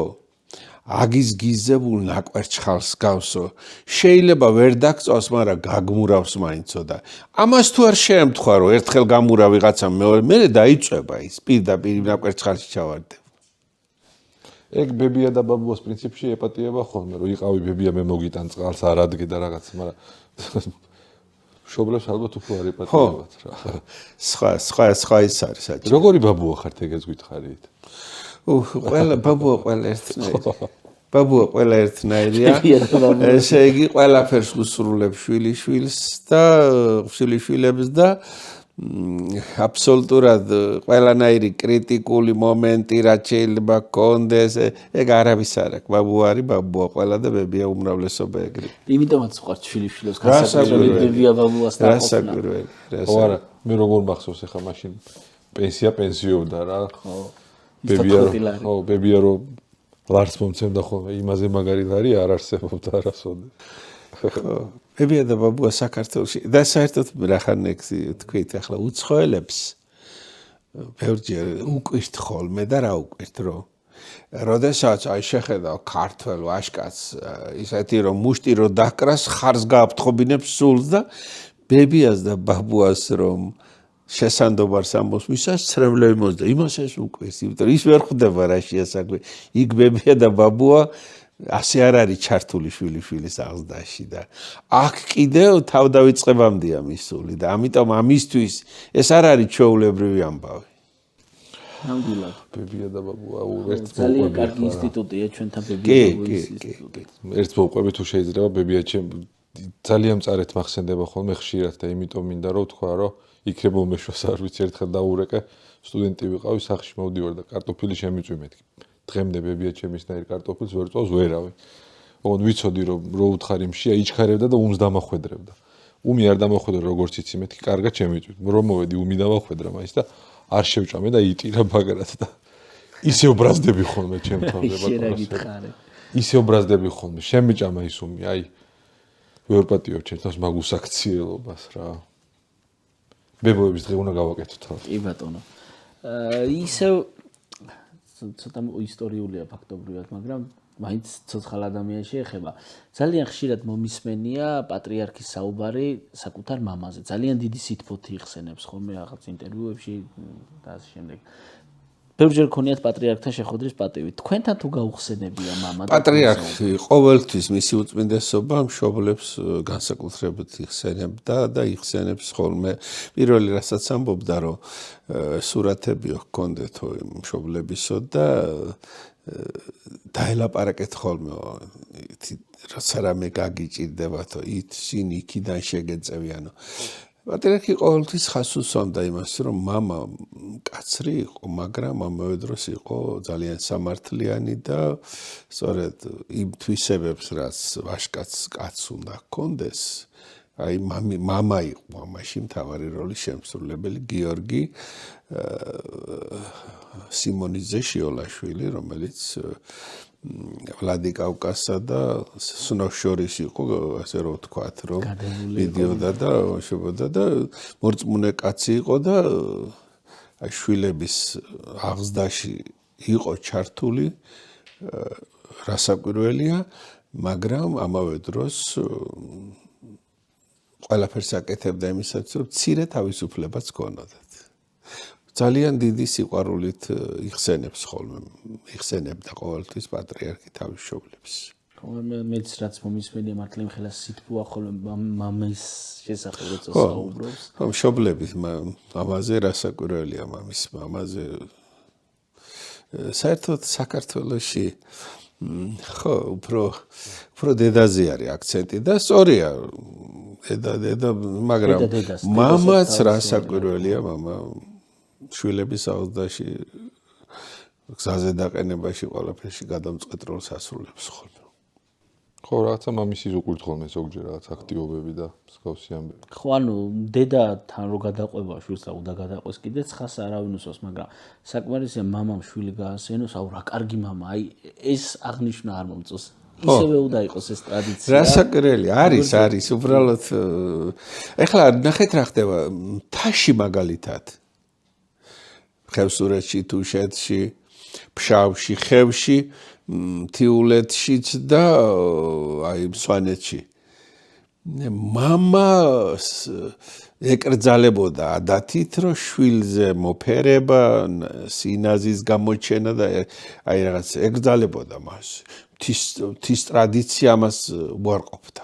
აგის გიზებულ ნაკვერჩხალს გავსო შეიძლება ვერ დაგწოს მაგრამ გაგმურავს მაინცო და ამას თუ არ შეემთხვა რომ ერთხელ გამურა ვიღაცა მე დაიწובה ის პირდაპირ ნაკვერჩხალში ჩავარდებ ეგ ბებია და ბაბუას პრინციპში ეპატიება ხოლმე, რომ იყავი ბებია მე მოგიტან წყალს არ ადგე და რაღაც, მაგრამ მშობლებს ალბათ უფრო არ ეპატიებათ რა. სხვა ის არის საჭირო. როგორი ბაბუა ხართ ეგეც გითხარით? ყველა ბაბუა ყველა ერთნაირი. ბაბუა ყველა ერთნაირია. ესე იგი ყველაფერს უსრულებს შვილიშვილს და შვილიშვილებს და აბსოლუტურად ყველანაირი კრიტიკული მომენტი რაც შეიძლება გქონდეს, ეგ არავის არ აქვს. ბაბუა არის ბაბუა ყველა და ბებია უმრავლესობა ეგრე. იმიტომაც ვყავთ შვილიშვილებს გასაკვირველი ბებია ბაბუასთან ყოფნა. გასაკვირველი. ხო არა, მე როგორ მახსოვს ახლა მაშინ პენსიობდა რა. ბებია რომ ლარს მომცემდა ხოლმე, იმაზე მაგარი ლარი არ არსებობდა არასოდეს. ბებია და ბაბუა საქართველოში და საერთოდ რახანეკ თქვით ახლა უცხოელებს ბევრჯერ უკვირთ ხოლმე და რა უკვირთ რომ როდესაც აი შეხედავ ქართველ ვაჟკაცს ისეთი რომ მუშტი რო დაკრას ხარს გააფრთხობინებს სულს და ბებიას და ბაბუას რომ შესანდობარს ამბობს მისას ცრემლები მოსდა იმას ეს უკვირს იმიტომ ის ვერ ხვდება რა შეასაკვე იქ ბებია და ბაბუა ასე არ არის ჩართული შვილიშვილის აღზრდაში და აქ კიდევ თავდავიწყებამდეა მისული და ამიტომ ამისთვის ეს არ არის ჩვეულებრივი ამბავი. ნამდვილად. ბებია და ბაბუა ძალიან კარგი ინსტიტუტია ჩვენთან ბებია და ბაბუის ინსტიტუტი. ერთ მოყვები თუ შეიძლება ბებია ძალიან მწარეთ მახსენდება ხოლმე ხშირად და იმიტომ მინდა რომ თქვა რომ იქნება უმეშვას არ ვიცი ერთხელ დაურეკე სტუდენტი ვიყავი სახში მოვდივარ და კარტოფილი შემიწვი მეთქი. დღემდე ბებია ჩემისნაირ კარტოფილს ვერ წავს ვერავი. ოღონდ ვიცოდი რომ რო უთხარი მშია იჩქარებდა და უმს დამახვედრებდა. უმი არ დამახვედრა როგორც იცი მეთქი კარგად შემიწვით. რომ მოვედი უმი დამახვედრა მაინც და არ შევჭამე და იტირა ბაგრად და ისე ბრაზდები ხოლმე ჩემ თავზე ბატონო. ისე ბრაზდები ხოლმე შემიჭამა ის უმი აი ვერ პატიობ ჩემ თავს მაგ უსაქციელობას რა. ბებოების დღე უნდა გავაკეთოთ თავს. კი ბატონო. ისევ ცოტა ისტორიულია ფაქტობრივად, მაგრამ მაინც ცოცხალ ადამიანს შეეხება. ძალიან ხშირად მომისმენია პატრიარქის საუბარი საკუთარ მამაზე. ძალიან დიდი სითბოთი იხსენებს ხოლმე რაღაც ინტერვიუებში და ასე შემდეგ. ბევრჯერ ქონიათ პატრიარქთან შეხვედრის პატივი. თქვენთან თუ გაუხსენებია მამა? პატრიარქი ყოველთვის მისი უწმინდესობა მშობლებს განსაკუთრებით იხსენებდა და იხსენებს ხოლმე. პირველი რასაც ამბობდა რომ სურათები ჰქონდეთო მშობლებისო და დაელაპარაკეთ ხოლმე რაცა რამე გაგიჭირდებათო შინ იქიდან შეგეწევიანო. პატრიარქი ყოველთვის ხას უსვამდა იმას რომ მამა კაცრი იყო, მაგრამ ამავე დროს იყო ძალიან სამართლიანი და სწორედ იმ თვისებებს რაც ვაჟკაცს კაცს უნდა ჰქონდეს, აი მამა იყო ამაში მთავარი როლის შემსრულებელი გიორგი სიმონიძე შიოლაშვილი, რომელიც ვლადიკავკაზსა და სნოს შორის იყო, ასე რომ ვთქვათ, რომ მიდიოდა და შებოდა და მორწმუნე კაცი იყო და აი შვილების აღზრდაში იყო ჩართული, რასაკვირველია, მაგრამ ამავე დროს ყველაფერს აკეთებდა იმისაც, რომ მცირე თავისუფლებაც ჰქონოდათ. ძალიან დიდი სიყვარულით იხსენებს ხოლმე, იხსენებდა ყოველთვის პატრიარქი თავის მშობლებს. მეც რაც მომისმენია მართლა იმხელა სითბოა ხოლმე მამის შესახებ როცა საუბრობს. ხო, მშობლების ამაზე რასაკვირველია მამის მამაზე. საერთოდ საქართველოში ხო, უფრო დედაზე არის აქცენტი და სწორია. დედა, მაგრამ მამაც რასაკვირველია, მამა შვილების აღზრდაში გზაზე დაყენებაში ყველაფერში გადამწყვეტ როლს ასრულებს ხოლმე. ხო, რაღაცა მამისის უყვირთ ხოლმე ზოგჯერ რაღაც აქტივობები და მსგავსი ამბები. ხო, ანუ დედათან რო გადაყვება შვილს და უნდა გადაყვეს კიდე ცხას არავინ უსვას, მაგრამ საკმარისია მამამ შვილი გაასენოს, აუ რა კარგი მამა, აი ეს აღნიშვნა არ მომწონს. ისევე უნდა იყოს ეს ტრადიცია. რასაკვირველი არის, უბრალოდ ეხლა ნახეთ რა ხდება მთაში მაგალითად. ხევსურეთში, თუშეთში, ფშავში, ხევში, მთიულეთშიც და აი სვანეთში. მამა ეკრძალებოდა ადათით, რომ შვილზე მოფერება, სინაზის გამოჩენა და აი რაღაც ეკრძალებოდა მას. მთის ტრადიცია მას უარყოფდა.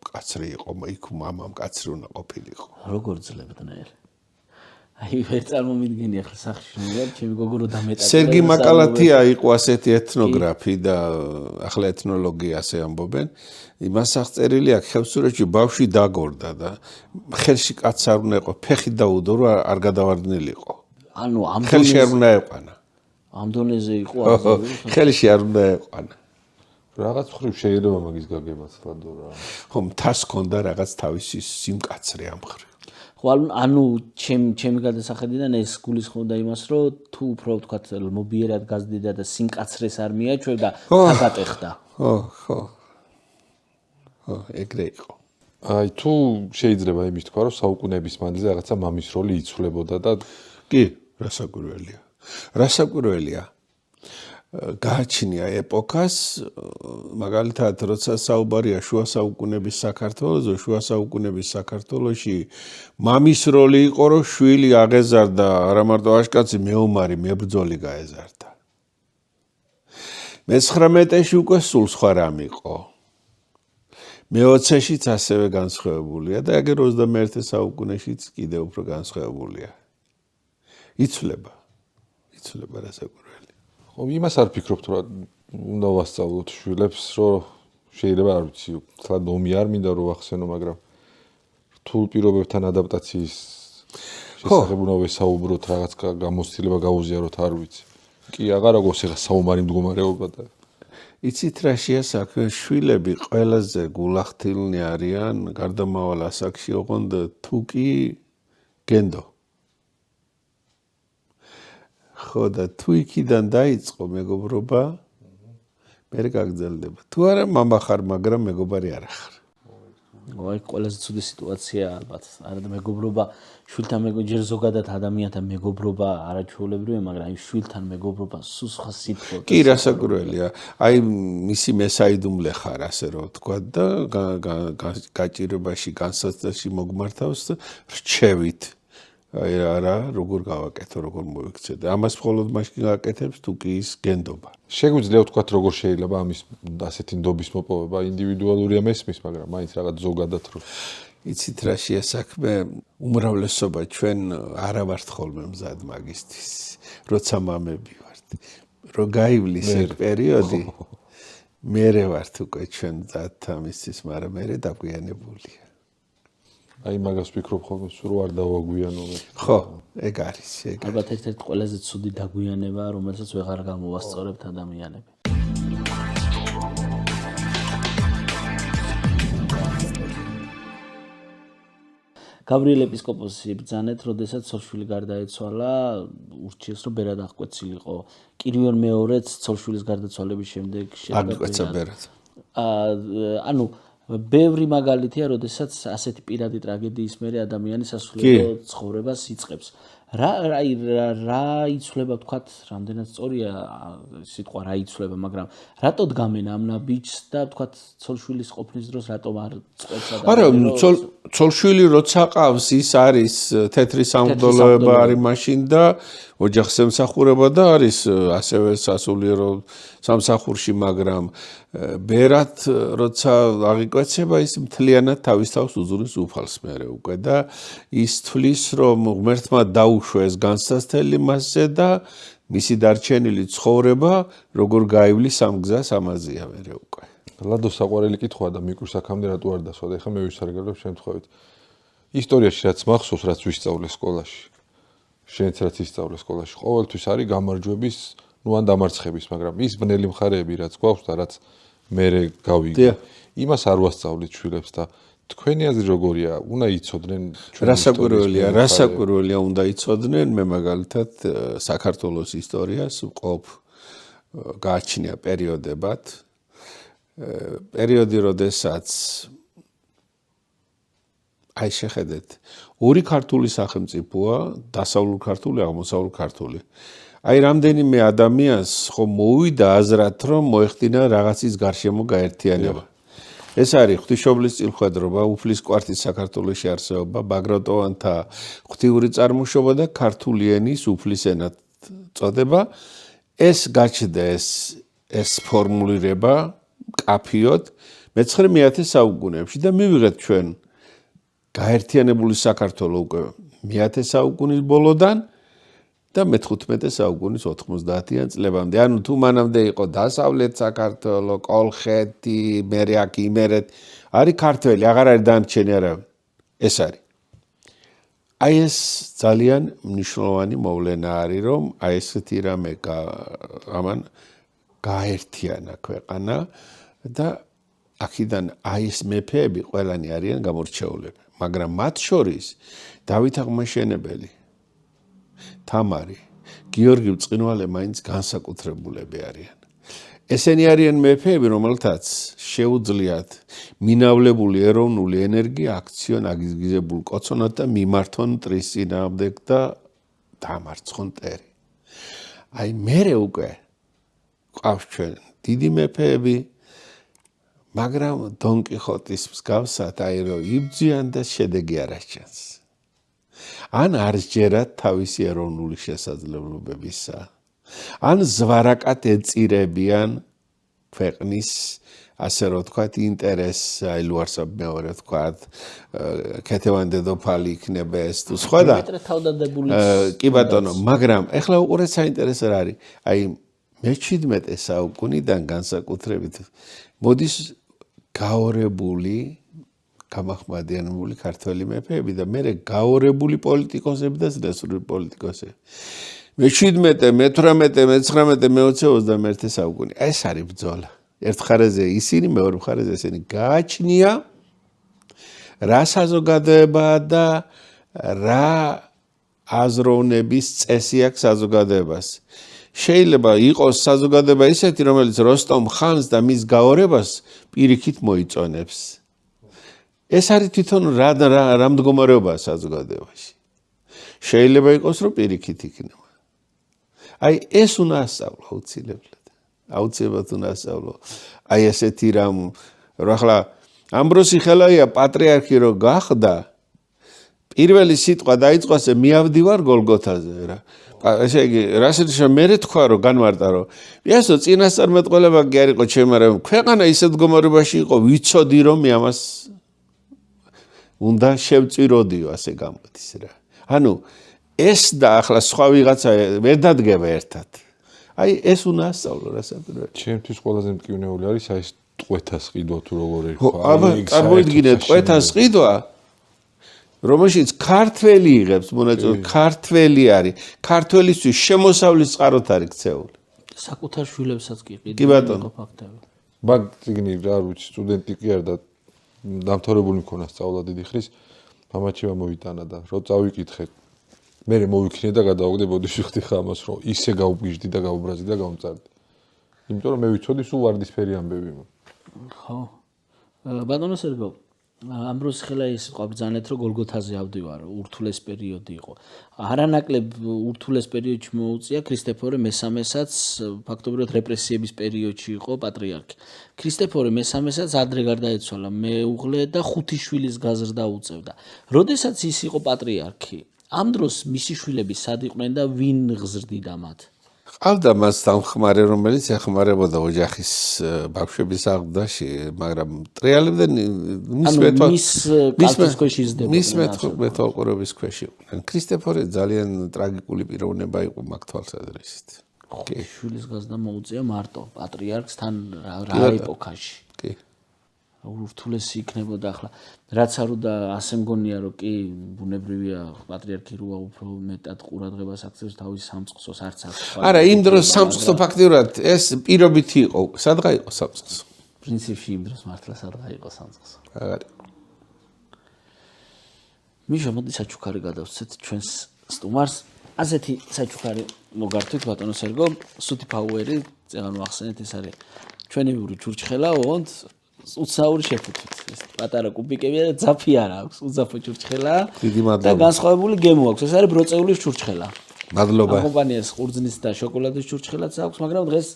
კაცრი იყო, იქ მამამ კაცრი უნდა ყოფილიყო. როგორ ძლებდნენ? აი ვერ წარმომიდგენი ახლა სახში მივარ, ჩემი გოგო რო დამეტაკდა. სერგი მაკალათია იყო ასეთი ეთნოგრაფი და ახლა ეთნოლოგიაზე ამბობენ. იმას აღწერილი აქვს ხევსურეთში ბავშვი დაგორდა და ხელში კაც არ უნდა იყო, ფეხი დაუდო რომ არ გადავარდნილიყო. ანუ ამ ხელში არ უნდა ეყვანა. ამ დონეზე იყო ხელში არ უნდა ეყვანა. რაღაც ხრივ შეიძლება მაგის გაგებაც ლადო რა. ხო, მთას ჰქონდა რაღაც თავისი სიმკაცრე ამ ხრივ. ხო, ანუ ჩემი გადასახედიდან ეს გულისხმობდა იმას, რომ თუ უფრო ვთქვათ მობიერად გაზდიდა და სიმკაცრეს არ მიაჩვევდა, დაგატეხდა. ხო, ეგრე იყო. აი თუ შეიძლება იმის თქვა, რომ საუკუნეების მანძილზე რაღაცა მამის როლი იცვლებოდა და კი, რასაკვირველია. გააჩნია ეპოქას, მაგალითად, როცა საუბარია შუა საუკუნეების საქართველოზე, შუა საუკუნეების საქართველოში მამის როლი იყო, რომ შვილი აღეზარდა, არა მარტო აშკაცი, მეომარი, მებრძოლი გაეზარდა. მე-19-ში უკვე სულ სხვა რამ იყო. მე-20-შიც ასევე განსხვავებულია და აგერ 21 საუკუნეშიც კიდევ უფრო განსხვავებულია. იცვლება რასაკვირველი. ხო, იმას არ ფიქრობთ, რომ უნდა ვასწავლოთ შვილებს, რომ შეიძლება არ ვიცი, თლა ნომი არ მინდა რომ ვახსენო, მაგრამ რთულ პირობებთან ადაპტაციის შესახებ უნდა ვესაუბროთ, რაღაც გამოცდილება გაუზიაროთ, არ ვიცი. კი, აღარა გვესახა საომარი მდგომარეობა და იცით რა შეასაქმე, შვილები ყველაზე გულახდილნი არიან, გარდამავალ ასაკში ოღონდ თუკი გენდო. ხო და თუ იქიდან დაიწყო მეგობრობა, მე გაგრძელდება. თუ არა მამა ხარ, მაგრამ მეგობარი არ ხარ. აი ყველაზე ცუდი სიტუაცია ალბათ. არა და მეგობრობა, შვილთან ჯერ ზოგადად ადამიანთან მეგობრობა არაჩვეულებრივია, მაგრამ აი შვილთან მეგობრობა სულ სხვა სიტყვა. კი, რასაკვირველია. აი მისი მესაიდუმლე ხარ, ასე რომ ვთქვა და გაჭირებაში, განსაცდელში მოგმართავს და რჩევით. აი არა, როგორ გავაკეთო, როგორ მოიქცე და ამას მხოლოდ მაშინ გააკეთებს თუ კი ის გენდობა. შეგვიძლია ვთქვათ, როგორ შეიძლება ამის ასეთი ნდობის მოპოვება, ინდივიდუალურია მესმის, მაგრამ მაინც რაღაც ზოგადად რომ იცით რა შეასაქმე, უმრავლესობა ჩვენ არა ვართ ხოლმე მზად მაგისთვის, როცა მამები ვართ. რო გაივლის ეგ პერიოდი, მერე ვართ უკვე ჩვენ მზად ამისთვის, მაგრამ მერე დაგვიანებულია. აი მაგას ვფიქრობ ხოლმე, სულ არ დავაგვიანო მე. ხო, ეგ არის. ალბათ ერთ-ერთი ყველაზე ცუდი დაგვიანება, რომელსაც ვეღარ გამოვასწორებთ ადამიანები. გაბრიელ ეპისკოპოსი ბრძანეთ, როდესაც ცოლ-შვილი გარდაეცვალა, ურჩიეს რომ ბერად აღკვეცილიყო. კირიონ მეორეც ცოლ-შვილის გარდაცვალების შემდეგ აღკვეცა ბერად. ანუ ბევრი მაგალითია, როდესაც ასეთი პირადი ტრაგედიის მერე ადამიანი სასულიერო ცხოვრებას იწყებს. რა იცვლება, ვთქვათ, რამდენად სწორია სიტყვა რა იცვლება, მაგრამ რატო დგამენ ამ ნაბიჯს და ვთქვათ, ცოლ-შვილის ყოფნის დროს რატომ არ წყვეტს ადამიანს? არა, ცოლ-შვილი როცა ყავს, ის არის თეთრი სამღვდელოება არის მაშინ და ოჯახს ემსახურება და არის ასევე სასულიერო სამსახურში, მაგრამ ბერად როცა აღიკვეცება, ის მთლიანად თავის თავს უძღვნის უფალს მერე უკვე და ის თვლის, რომ ღმერთმა დაუშვეს განსაცდელი მასზე და მისი დარჩენილი ცხოვრება როგორ გაივლის ამ გზას ამაზეა მერე უკვე. ლადო საყვარელი კითხვა და მიკროს აქამდე რატო არ დასვა და ეხლა მე ვისარგებლებ შემთხვევით. ისტორიაში რაც მახსოვს, რაც ვისწავლე სკოლაში. შენც რაც ისწავლე სკოლაში, ყოველთვის არის გამარჯვების, ან დამარცხების, მაგრამ ის ბნელი მხარეები რაც გვაქვს და რაც მერე გავიგე. იმას არ ვასწავლით შვილებს და თქვენი აზრი როგორია? უნდა იცოდნენ ჩვენ რასაკვირველია უნდა იცოდნენ, მე მაგალითად საქართველოს ისტორიას ვყოფ გააჩნია პერიოდებად. პერიოდი, როდესაც აი შეხედეთ, ორი ქართული სახელმწიფოა, დასავლურ ქართული, აღმოსავლურ ქართული. აი რამდენიმე ადამიანს ხომ მოვიდა აზრად, რომ მოეხდინა რაღაცის გარშემო გაერთიანება. ეს არის ღვთისმშობლის წილხვედრობა, უფლის კვართის საქართველოში არსებობა, ბაგრატოვანთა ღვთიური წარმოშობა და ქართული ენის უფლის ენად წოდება. ეს გაჩნდა ეს ფორმულირება კაფიოდ მე-19 საუკუნეებში და მივიღეთ ჩვენ გაერთიანებული საქართველო უკვე მე-10 საუკუნის ბოლოდან და მე-15 საუკუნის 90-იან წლებამდე. ანუ თუ მანამდე იყო დასავლეთ საქართველო, კოლხეთი, მერე აქ იმერეთ, არის ქართველი, აღარ არის დამრჩენი არავინ. ეს არის. აი ეს ძალიან მნიშვნელოვანი მოვლენა არის, რომ აი ესეთი რამე ამან გაერთიანა ქვეყანა და აქედან აი ეს მეფეები ყველანი არიან გამორჩეულები, მაგრამ მათ შორის დავით აღმაშენებელი, თამარი, გიორგი ბრწყინვალე მაინც განსაკუთრებულები არიან. ესენი არიან მეფეები, რომელთაც შეუძლიათ მინავლებული ეროვნული ენერგია აქციონ აგიზგიზებულ კოცონად და მიმართონ მტრის წინააღმდეგ და დამარცხონ მტერი. აი მერე უკვე ყავს ჩვენ დიდი მეფეები, მაგრამ დონ კიხოტის მსგავსად აი რომ იბძიან და შედეგი არ ასჩენს. ან არ სჯერათ თავისი ეროვნული შესაძლებლობებისა. ან ზვარაკად ეწირებიან ქვეყნის ასე რომ ვთქვათ ინტერესს, აი ლუარსაბ მეორე ვთქვათ, ქეთევან დედოფალი იქნება ეს თუ სხვა და კი ბატონო, მაგრამ ეხლა უყურეთ საინტერესო რა არის. აი მე-17 საუკუნიდან განსაკუთრებით მოდის გაორებული გამახმადიანებული ქართველი მეფეები და მე გაორებული პოლიტიკოსები და ზრდასრული პოლიტიკოსები. მე-17, მე-18, მე-19, მე-20 საუკუნე. ეს არის ბრძოლა. ერთ მხარეზე ისინი, მეორე მხარეზე ესენი გააჩნია რა საზოგადოებაა და რა აზროვნების წესი აქვს საზოგადოებას. შეიძლება იყოს საზოგადოება ისეთი, რომელიც როსტომ ხანს და მის გაორებას პირიქით მოიწონებს. ეს არის თვითონ რა მდგომარეობაა საზოგადოებაში. შეიძლება იყოს, რომ პირიქით იქნება. აი ეს უნდა ასწავლო აუცილებლად. აუცილებლად უნდა ასწავლო. აი ესეთი რამ რა ახლა ამბროსი ხელაია პატრიარქი რო გახდა, პირველი სიტყვა დაიწყო ასე მიავდივარ გოლგოთაზე რა. ესე იგი რასენიშნა მე თქვა რომ განმარტა რომ იასო წინასწარმეტყველება კი არ იყო ჩემ მაგრამ ქვეყანა ისეთ მდგომარეობაში იყო ვიცოდი რომ მე ამას უნდა შევწიროდიო ასე გამოდის რა. ანუ ეს და ახლა სხვა ვიღაცა ვერ დადგება ერთად. აი ეს უნდა ასწავლო რასაკვირველია. ჩემთვის ყველაზე მტკივნეული არის აი ეს ტყვეთას ყიდვა თუ როგორ ერქვა. აბა წარმოიდგინეთ ტყვეთას ყიდვა რომელშიც ქართველი იღებს მონაწილეობას, ქართველი არის, ქართველისთვის შემოსავლის წყაროთ არის ქცეული. საკუთარ შვილებსაც კი კი ბატონო. ფაქტები. მაგ წიგნი რა ვიცი სტუდენტი კი არ და დამთავრებული მქონა სწავლა დიდი ხრის, მამაჩიმა მოიტანა და რო წავიკითხე მე მოვიქნე და გადავაგდე ბოდიში ხთიხა ამას რომ ისე გავუგიჟდი და გავუბრაზდი და გავმწარდი. იმიტომ რომ მე ვიცოდი სულ ვარდისფერი ამბები. ხო. ბატონო სერგო ამბროს ხელაის ყვაბძანეთ რომ გოლგოთაზე ავდივარ ურთულეს პერიოდი იყო. არანაკლებ ურთულეს პერიოდში მოუწია ქრისტეფორე მესამესაც ფაქტობრივად რეპრესიების პერიოდში იყო პატრიარქი. ქრისტეფორე მესამესაც ადრე გარდაეცვალა მეუღლე და 5 შვილის გაზრდა უწევდა. როდესაც ის იყო პატრიარქი, ამ დროს მისი შვილები სად იყვნენ და ვინ გზრდიდა მათ? ყავდა მას დამხმარე, რომელიც ეხმარებოდა ოჯახის ბავშვების აღზრდაში, მაგრამ ტრიალებდა მის მეთვალყურების ქვეშ იყვნენ. ქრისტეფორე ძალიან ტრაგიკული პიროვნება იყო მაგ თვალსაზრისით. კი, შვილის გაზრდა მოუწია მარტო პატრიარქს თან რა ეპოქაში. კი. ურთულესი იქნებოდა ახლა რაც არ უნდა ასე მგონია რომ კი ბუნებრივია პატრიარქი როა უფრო მეტად ყურადღებას აქცევს თავის სამწყსოს არც აქვს არა იმ დროს სამწყსო ფაქტიურად ეს პირობითი იყო სადღა იყო სამწყსო პრინციპში იმ დროს მართლა სადღა იყო სამწყსო აღარ მიშა მოდი საჩუქარი გადავცეთ ჩვენს სტუმარს ასეთი საჩუქარი მოგართვით ბატონო სერგო სუთი ფაუერი წეგან მოახსენეთ ეს არის ჩვენი ჩურჩხელა ოღონდ უცნაური შეფუთვით. ეს პატარა კუბიკებია და ძაფი არ აქვს. უძაფო ჩურჩხელა და განსხვავებული გემო აქვს. ეს არის ბროწეულის ჩურჩხელა. მადლობა. კომპანიას ყურძნის და შოკოლადის ჩურჩხელაც აქვს, მაგრამ დღეს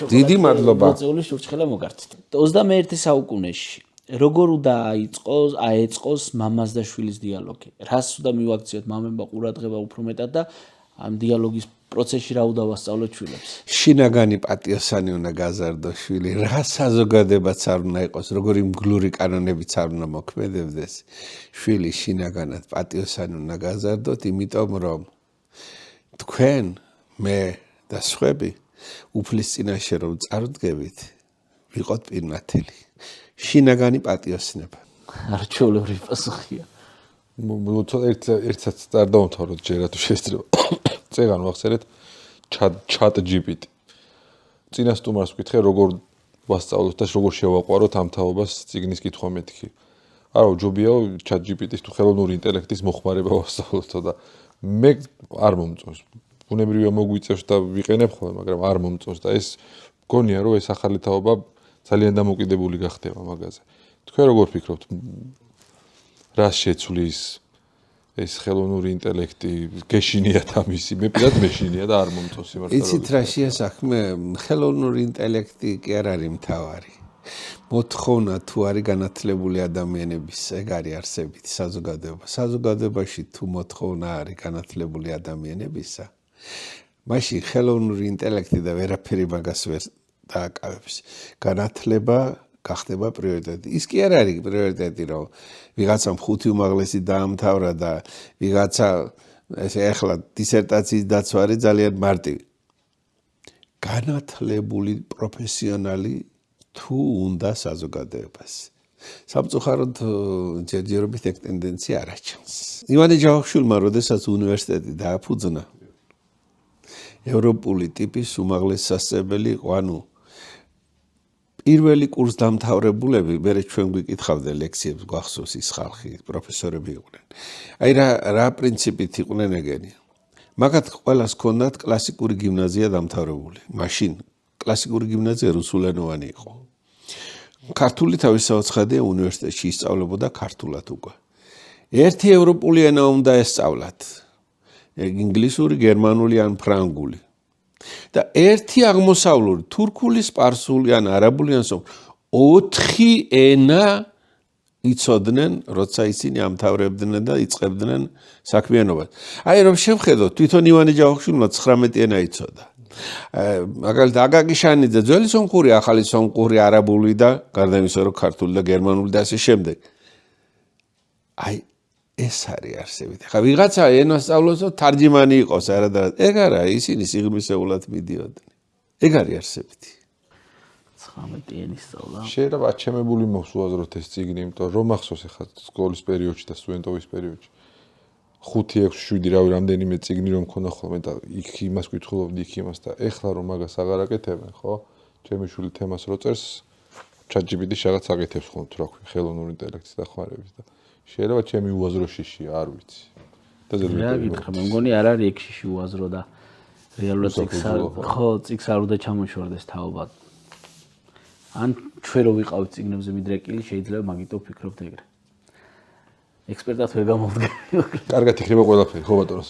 დიდი მადლობა. ბროწეულის ჩურჩხელა მოგართვით. 21 საუკუნეში როგორ უნდა აეწყოს მამას და შვილის დიალოგი? რას უნდა მივაქციოთ მამებმა ყურადღება უფრო მეტად და ამ დიალოგის პროცესში რა უნდა ვასწავლოთ შვილებს? შინაგანი პატიოსანი უნდა გაზარდოს შვილი, რა საზოგადოებაც არ უნდა იყოს, როგორი მგლური კანონებიც არ უნდა მოქმედებდეს. შვილი შინაგანად პატიოსანი უნდა გაზარდოთ, იმიტომ რომ თქვენ, მე და სხვები უფლის წინაშე რომ წარდგებით, ვიყოთ პირნათელი. შინაგანი პატიოსნება. არჩეულებრივი პასუხია. ერთსაც არ დავამთავროთ ჯერა თუ შეიძლება. წეგან ვახსენეთ chat GPT. წინა სტუმარს ვკითხე როგორ ვასწავლოთ და როგორ შევაყვაროთ ამ თაობას წიგნის კითხვა მეთქი. არა, ჯობიაო chat GPT-ის თუ ხელოვნური ინტელექტის მოხმარება ვასწავლოთ და მე არ მომწონს. ბუნებრივია მოგვიწევს და ვიყენებ ხოლმე, მაგრამ არ მომწონს და ეს მგონია რომ ეს ახალი თაობა ძალიან დამოკიდებული გახდება მაგაზე. თქვენ როგორ ფიქრობთ? რას შეცვლის ეს ხელოვნური ინტელექტი? გეშინიათ ამისი? მე პირად მეშინია და არ მომწონს იმართლა. იცით რა შეასახმე? ხელოვნური ინტელექტი კი არ არის მთავარი. მოთხოვნა თუ არის განათლებული ადამიანების, ეგ არის არსებითი საზოგადოება. საზოგადოებაში თუ მოთხოვნა არის განათლებული ადამიანებისა, მაშინ ხელოვნური ინტელექტი და ვერაფერი მაგას ვერ დააკავებს. განათლება გახდება პრიორიტეტი. ის კი არ არის პრიორიტეტი, რომ ვიღაცამ 5 უმაღლესი დაამთავრა და ვიღაცა ესე ახლა დისერტაციის დაცვა არის ძალიან მარტივი. განათლებული პროფესიონალი თუ უნდა საზოგადოებას. სამწუხაროდ ჯერჯერობით ეგ ტენდენცია არ აჩენს. ივანე ჯავახიშვილმა როდესაც უნივერსიტეტი დააფუძნა, ევროპული ტიპის უმაღლესი სასწავლებელი იყო, ანუ პირველი კურს დამთავრებულები, მე ჩვენ გვიკითხავდა ლექციებს, გვახსოვს ის ხალხი, პროფესორები იყვნენ. აი რა პრინციპით იყვნენ ეგენი. მაგათ ყველას ჰქონდათ კლასიკური გიმნაზია დამთავრებული. მაშინ კლასიკური გიმნაზია რუსულენოვანი იყო. ქართული თავისაუცხადია უნივერსიტეტში ისწავლებოდა ქართულად უკვე. ერთი ევროპული ენა უნდა ესწავლათ. ინგლისური, გერმანული ან ფრანგული. და ერთი აღმოსავლური, თურქული, სპარსული ან არაბული ან 4 ენა იცოდნენ, როცა ისინი ამთავრებდნენ და იწყებდნენ საქმიანობას. აი რომ შევხედოთ, თვითონ ივანე ჯავახიშვილმა 19 ენა იცოდა. მაგალითად აკაკი შანიძე ძველი სომხური, ახალი სომხური, არაბული და გარდა იმისა, რომ ქართული და გერმანული და ასე შემდეგ. აი ეს არის არსებითი. ხა ვიღაცა ენას სწავლოსო თარჯიმანი იყოს არადარად. ეგ არა, ისინი სიღრმისეულად მიდიოდნენ. ეგ არის არსებითი. 19 ენის სწავლა. შეიძლება აჩემებული მოსუაზროთ ეს წიგნი, იმიტომ რომ მახსოვს ახლა სკოლის პერიოდში და სტუდენტობის პერიოდში 5, 6, 7 რავი რამდენიმე წიგნი რომ მქონდა ხოლმე და იქ იმას ვკითხულობდი, იქ იმას და ეხლა რომ მაგას აღარ აკეთებენ, ხო? ჩემი შვილი თემას რო წერს, ChatGPT-ში რაღაც აკეთებს ხოლმე თუ რა ქვია, ხელოვნური ინტელექტის დახმარების და შეიძლება ჩემი უაზრო შიშია, არ ვიცი. და რა გითხრა, მე მგონი არ არის ეგ შიში უაზრო და რეალურად წიგს არ უნდა ჩამოშორდეს თაობა. ან ჩვენ რო ვიყავით წიგნებზე მიდრეკილი, შეიძლება მაგითო ვფიქრობთ ეგრე. ექსპერტად ვერ გამოვდგენ. კარგად იქნება ყველაფერი, ხო ბატონო?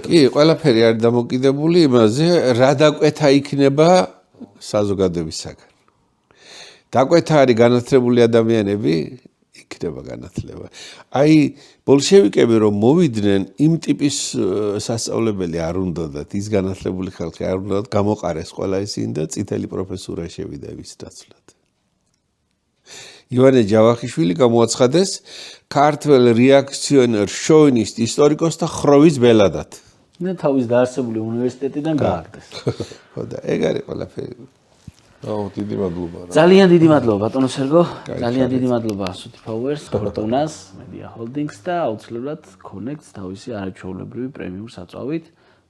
კი, ყველაფერი არის დამოკიდებული იმაზე, რა დაკვეთა იქნება საზოგადოებისაგან. დაკვეთა არის განათლებული ადამიანები, იქნება განათლება. აი, ბოლშევიკები რომ მოვიდნენ, იმ ტიპის სასწავლებელი არ უნდათ, ის განათლებული ხალხი არ უნდათ, გამოყარეს ყველა ისინი და წითელი პროფესურა შევიდა ვის დაცვლად. ივანე ჯავახიშვილი გამოაცხადეს ქართველ რეაქციონერ შოვინისტ ისტორიკოსთა ხროვის ბელადად. და თავის დაარსებული უნივერსიტეტიდან გააგდეს. ხო და ეგ არის ყველაფერი. დიდი მადლობა რა. ძალიან დიდი მადლობა ბატონო სერგო. ძალიან დიდი მადლობა Suti Powers, Fortunas, Media Holdings და აუცილებლად Connect-ს თავისი არაჩვეულებრივი პრემიუმ საწვავით.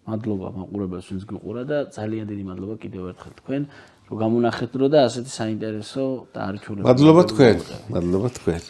მადლობა მაყურებელს, ვინც გიყურა და ძალიან დიდი მადლობა კიდევ ერთხელ თქვენ, რომ გამონახეთ დრო და ასეთი საინტერესო და არაჩვეულებრივი. მადლობა თქვენ. მადლობა თქვენ.